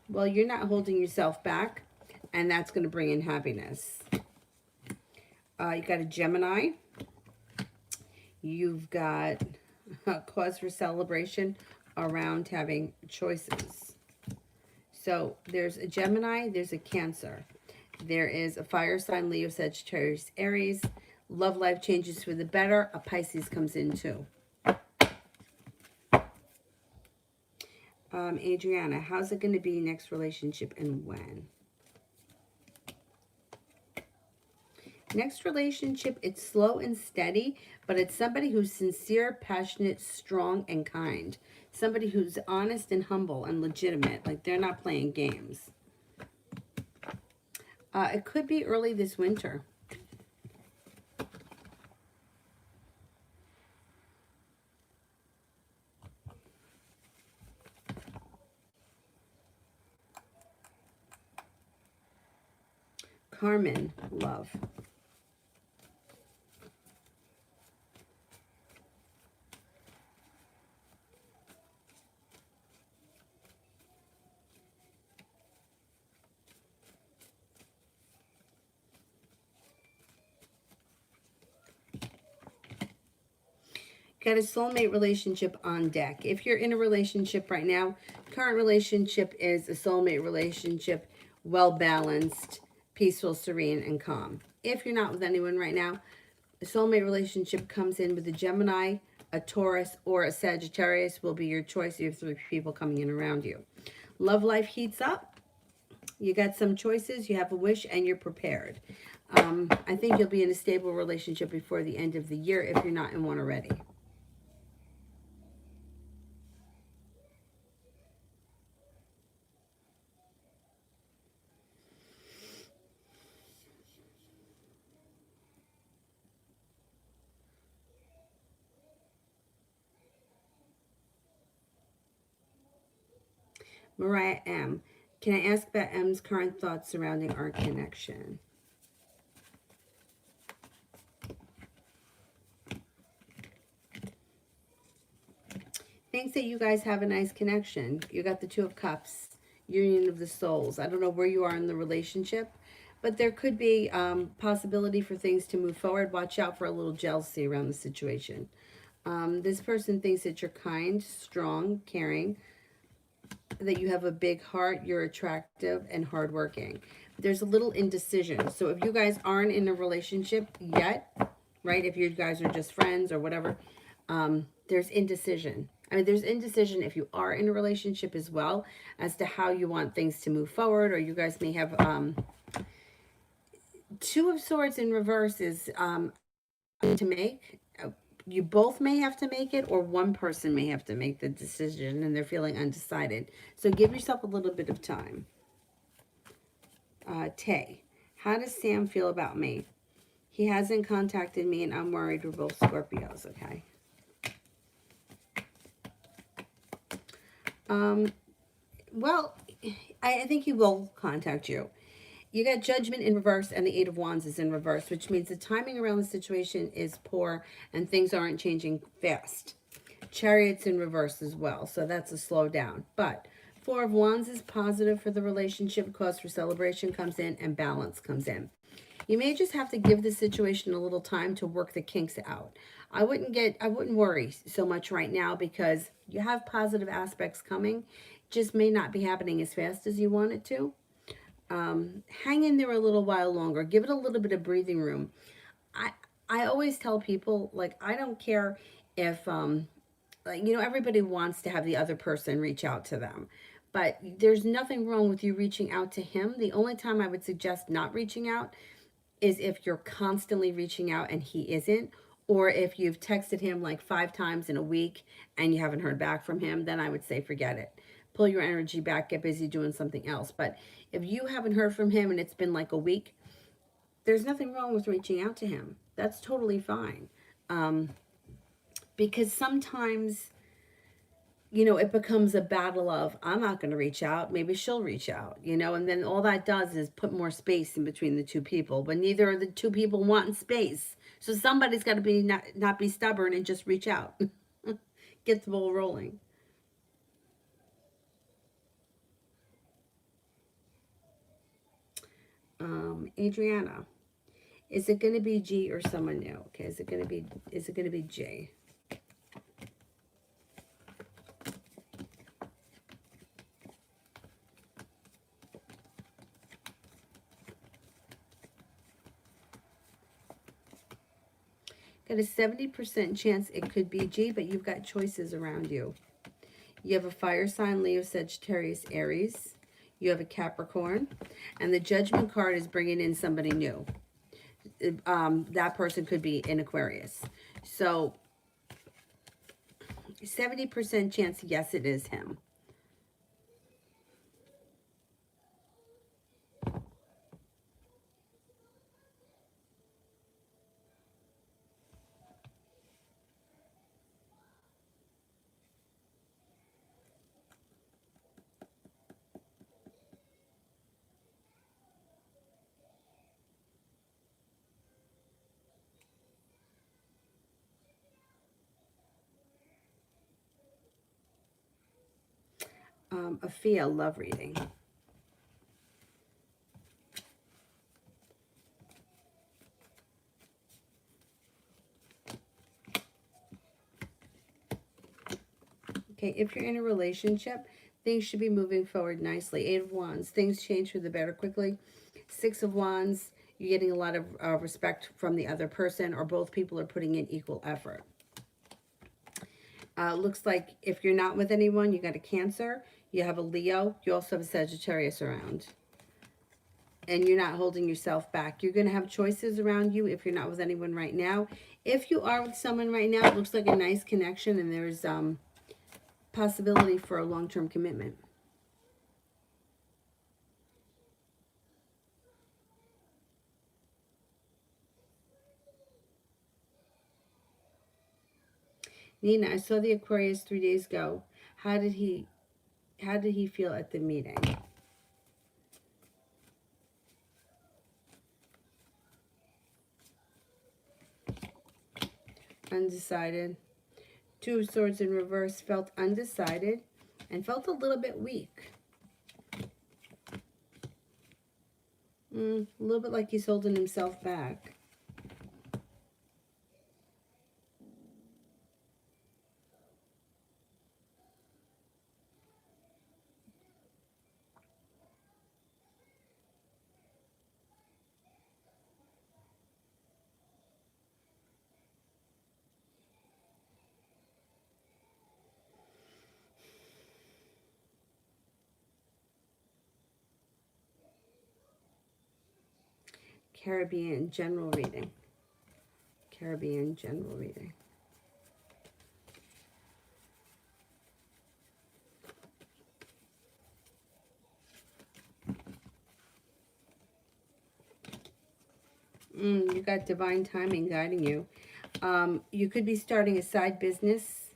Well, you're not holding yourself back, and that's going to bring in happiness. You got a Gemini. You've got a cause for celebration around having choices. So there's a Gemini, there's a Cancer. There is a fire sign, Leo, Sagittarius, Aries. Love life changes for the better. A Pisces comes in too. Adriana, how's it going to be next relationship and when? Next relationship, it's slow and steady, but it's somebody who's sincere, passionate, strong, and kind. Somebody who's honest and humble and legitimate. Like they're not playing games. It could be early this winter. Carmen, love. Got a soulmate relationship on deck. If you're in a relationship right now, current relationship is a soulmate relationship, well-balanced, peaceful, serene, and calm. If you're not with anyone right now, A soulmate relationship comes in with a Gemini, a Taurus, or a Sagittarius will be your choice. You have 3 people coming in around you. Love life heats up. You got some choices, you have a wish, and you're prepared. I think you'll be in a stable relationship before the end of the year if you're not in one already. Mariah M. Can I ask about M's current thoughts surrounding our connection? Thinks that you guys have a nice connection. You got the Two of Cups, union of the souls. I don't know where you are in the relationship, but there could be possibility for things to move forward. Watch out for a little jealousy around the situation. This person thinks that you're kind, strong, caring, that you have a big heart, you're attractive and hardworking. There's a little indecision. So if you guys aren't in a relationship yet, right, if you guys are just friends or whatever, there's indecision. I mean, there's indecision if you are in a relationship as well as to how you want things to move forward, or you guys may have Two of Swords in reverse is to make. You both may have to make it, or one person may have to make the decision and they're feeling undecided. So give yourself a little bit of time. Tay, how does Sam feel about me? He hasn't contacted me and I'm worried. We're both Scorpios, okay? Well, I think he will contact you. You got Judgment in reverse and the Eight of Wands is in reverse, which means the timing around the situation is poor and things aren't changing fast. Chariot's in reverse as well, so that's a slow down. But Four of Wands is positive for the relationship. Cause for celebration comes in and balance comes in. You may just have to give the situation a little time to work the kinks out. I wouldn't worry so much right now because you have positive aspects coming. Just may not be happening as fast as you want it to. Hang in there a little while longer. Give it a little bit of breathing room. I always tell people, like, I don't care if like, you know, everybody wants to have the other person reach out to them, but there's nothing wrong with you reaching out to him. The only time I would suggest not reaching out is if you're constantly reaching out and he isn't, or if you've texted him like 5 times in a week and you haven't heard back from him, then I would say forget it. Pull your energy back, get busy doing something else. But if you haven't heard from him and it's been like a week, there's nothing wrong with reaching out to him. That's totally fine. Because sometimes, you know, it becomes a battle of, I'm not going to reach out. Maybe she'll reach out, you know, and then all that does is put more space in between the two people. But neither of the two people want space. So somebody's got to be not be stubborn and just reach out. Get the ball rolling. Adriana, is it going to be G or someone new? Okay, is it going to be J? Got a 70% chance it could be G, but you've got choices around you. You have a fire sign, Leo, Sagittarius, Aries. You have a Capricorn. And the Judgment card is bringing in somebody new. That person could be in Aquarius. So 70% chance, yes, it is him. A Fia love reading. Okay, if you're in a relationship, things should be moving forward nicely. 8 of Wands, things change for the better quickly. 6 of Wands, You're getting a lot of respect from the other person, or both people are putting in equal effort. Looks like if you're not with anyone, you got a Cancer, you have a Leo, you also have a Sagittarius around. And you're not holding yourself back. You're going to have choices around you if you're not with anyone right now. If you are with someone right now, it looks like a nice connection, and there's possibility for a long-term commitment. Nina, I saw the Aquarius 3 days ago. How did he feel at the meeting? Undecided. Two of Swords in reverse, felt undecided and felt a little bit weak. A little bit like he's holding himself back. Caribbean general reading. Caribbean general reading. You got divine timing guiding you. You could be starting a side business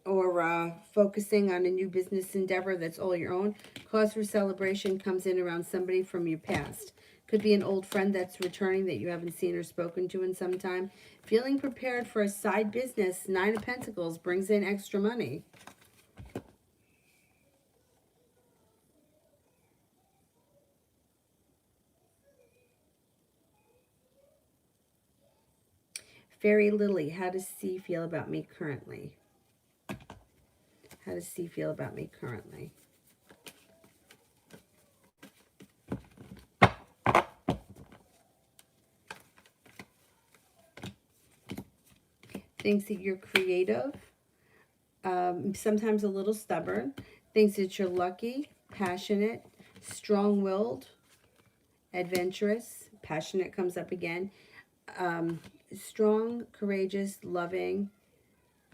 or focusing on a new business endeavor that's all your own. Cause for celebration comes in around somebody from your past. Could be an old friend that's returning that you haven't seen or spoken to in some time. Feeling prepared for a side business. 9 of Pentacles brings in extra money. Fairy Lily, how does C feel about me currently? How does C feel about me currently? Thinks that you're creative, sometimes a little stubborn. Thinks that you're lucky, passionate, strong-willed, adventurous. Passionate comes up again. Strong, courageous, loving,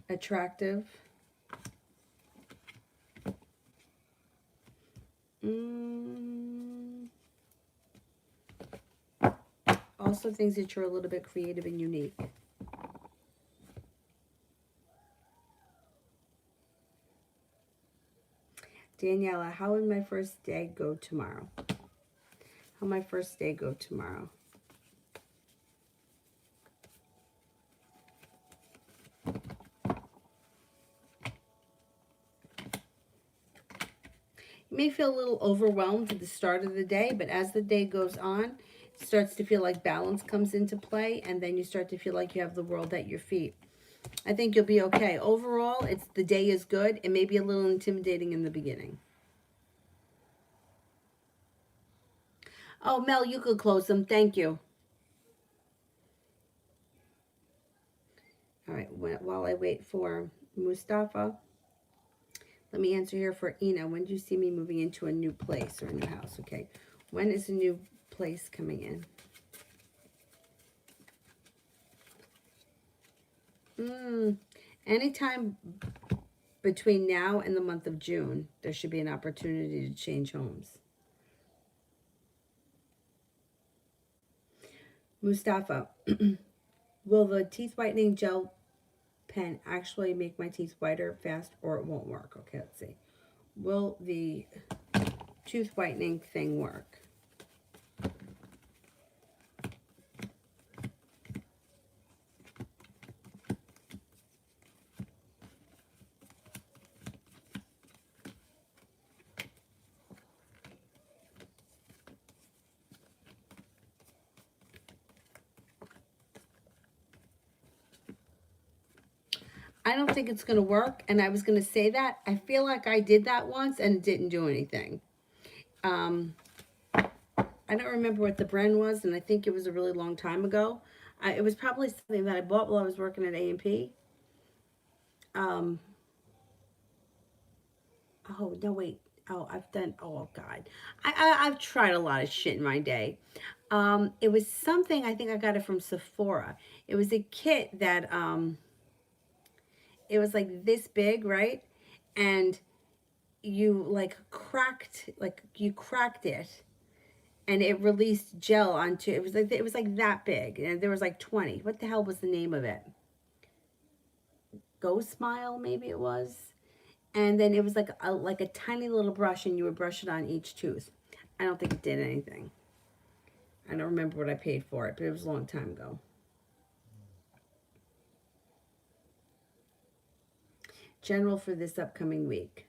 attractive. Also thinks that you're a little bit creative and unique. Daniela, how would my first day go tomorrow? How my first day go tomorrow? You may feel a little overwhelmed at the start of the day, but as the day goes on, it starts to feel like balance comes into play, and then you start to feel like you have the world at your feet. I think you'll be okay. Overall, the day is good. It may be a little intimidating in the beginning. Oh, Mel, you could close them. Thank you. All right, while I wait for Mustafa, let me answer here for Ina. When do you see me moving into a new place or a new house? Okay, when is a new place coming in? Anytime between now and the month of June, there should be an opportunity to change homes. Mustafa, will the teeth whitening gel pen actually make my teeth whiter fast, or it won't work? Okay, let's see. Will the tooth whitening thing work? I don't think it's going to work, and I was going to say that. I feel like I did that once and it didn't do anything. I don't remember what the brand was, and I think it was a really long time ago. It was probably something that I bought while I was working at A&P. Um, oh, no, wait. Oh, I've done, oh, God. I've tried a lot of shit in my day. It was something, I think I got it from Sephora. It was a kit that, it was like this big, right? And you like you cracked it and it released gel onto it was like that big and there was like 20. What the hell was the name of it? Go Smile, maybe it was. And then it was like a tiny little brush and you would brush it on each tooth. I don't think it did anything. I don't remember what I paid for it, but it was a long time ago. General for this upcoming week.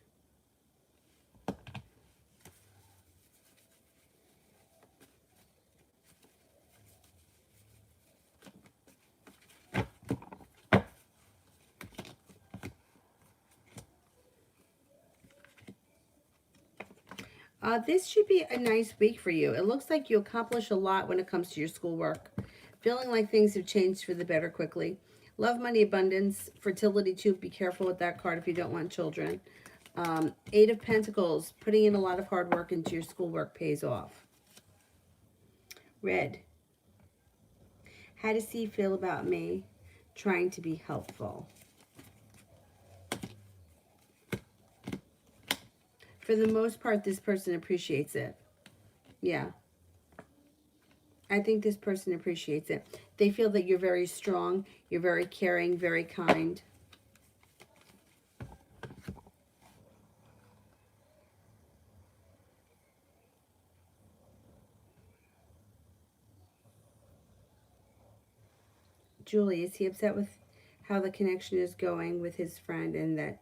This should be a nice week for you. It looks like you accomplish a lot when it comes to your schoolwork. Feeling like things have changed for the better quickly. Love, money, abundance, fertility too. Be careful with that card if you don't want children. Eight of Pentacles, putting in a lot of hard work into your schoolwork pays off. Red. How does he feel about me? Trying to be helpful. For the most part, this person appreciates it. Yeah. I think this person appreciates it. They feel that you're very strong, you're very caring, very kind. Julie, is he upset with how the connection is going with his friend and that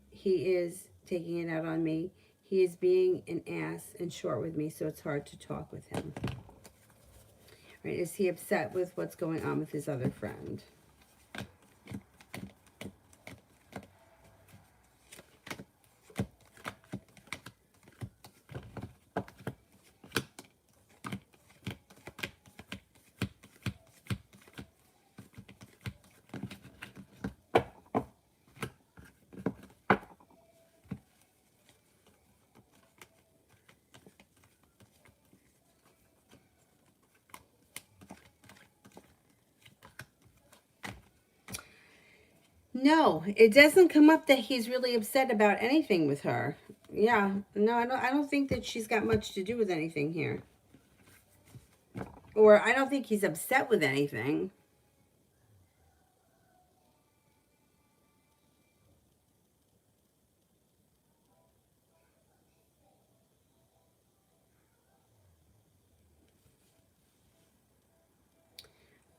he is taking it out on me? He is being an ass and short with me, so it's hard to talk with him. Right? Is he upset with what's going on with his other friend? No, it doesn't come up that he's really upset about anything with her. Yeah, no, I don't think that she's got much to do with anything here. Or I don't think he's upset with anything.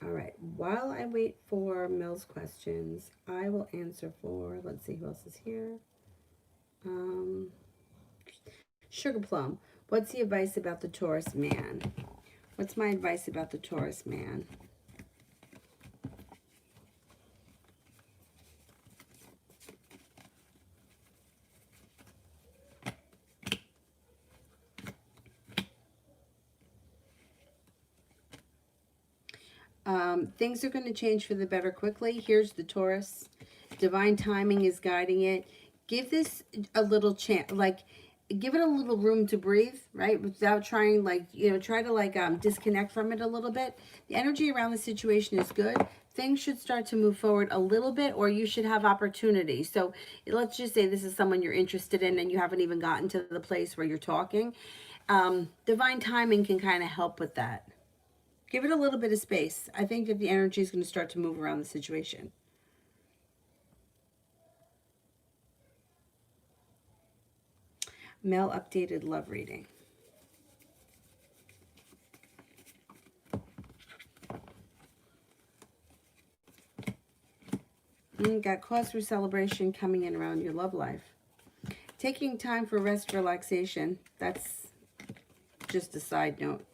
All right, while I wait for Mel's questions, I will answer for, let's see who else is here. Sugar Plum, what's the advice about the Taurus man? What's my advice about the Taurus man? Things are going to change for the better quickly. Here's the Taurus. Divine timing is guiding it. Give this a little chance, like give it a little room to breathe, right? Without trying, like, you know, try to like disconnect from it a little bit. The energy around the situation is good. Things should start to move forward a little bit, or you should have opportunity. So let's just say this is someone you're interested in and you haven't even gotten to the place where you're talking. Divine timing can kind of help with that. Give it a little bit of space. I think that the energy is going to start to move around the situation. Mel updated love reading. Got cause for celebration coming in around your love life. Taking time for rest, relaxation. That's just a side note.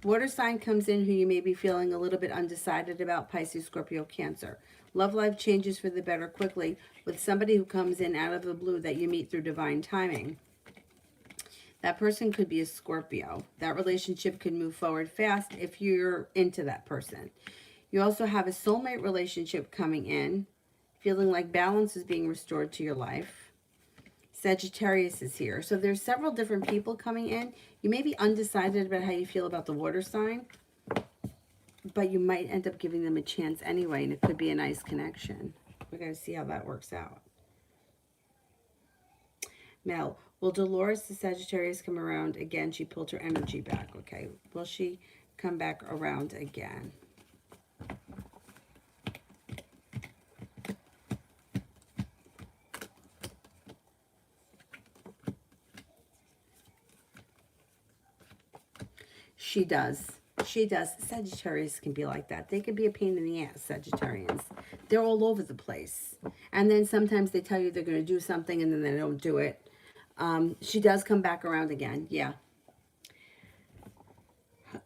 Water sign comes in who you may be feeling a little bit undecided about, Pisces, Scorpio, Cancer. Love life changes for the better quickly with somebody who comes in out of the blue that you meet through divine timing. That person could be a Scorpio. That relationship could move forward fast if you're into that person. You also have a soulmate relationship coming in, feeling like balance is being restored to your life. Sagittarius is here. So there's several different people coming in. You may be undecided about how you feel about the water sign, but you might end up giving them a chance anyway, and it could be a nice connection. We're going to see how that works out. Mel, will Dolores the Sagittarius come around again? She pulled her energy back. Okay, will she come back around again? She does. She does. Sagittarius can be like that. They can be a pain in the ass, Sagittarians. They're all over the place. And then sometimes they tell you they're going to do something and then they don't do it. She does come back around again. Yeah.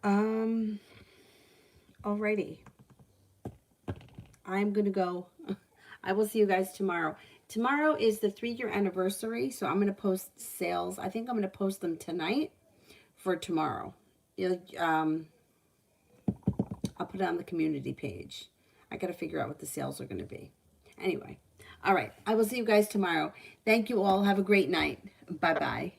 Alrighty. I'm going to go. I will see you guys tomorrow. Tomorrow is the 3-year anniversary, so I'm going to post sales. I think I'm going to post them tonight for tomorrow. I'll put it on the community page. I got to figure out what the sales are going to be. Anyway, all right. I will see you guys tomorrow. Thank you all. Have a great night. Bye-bye.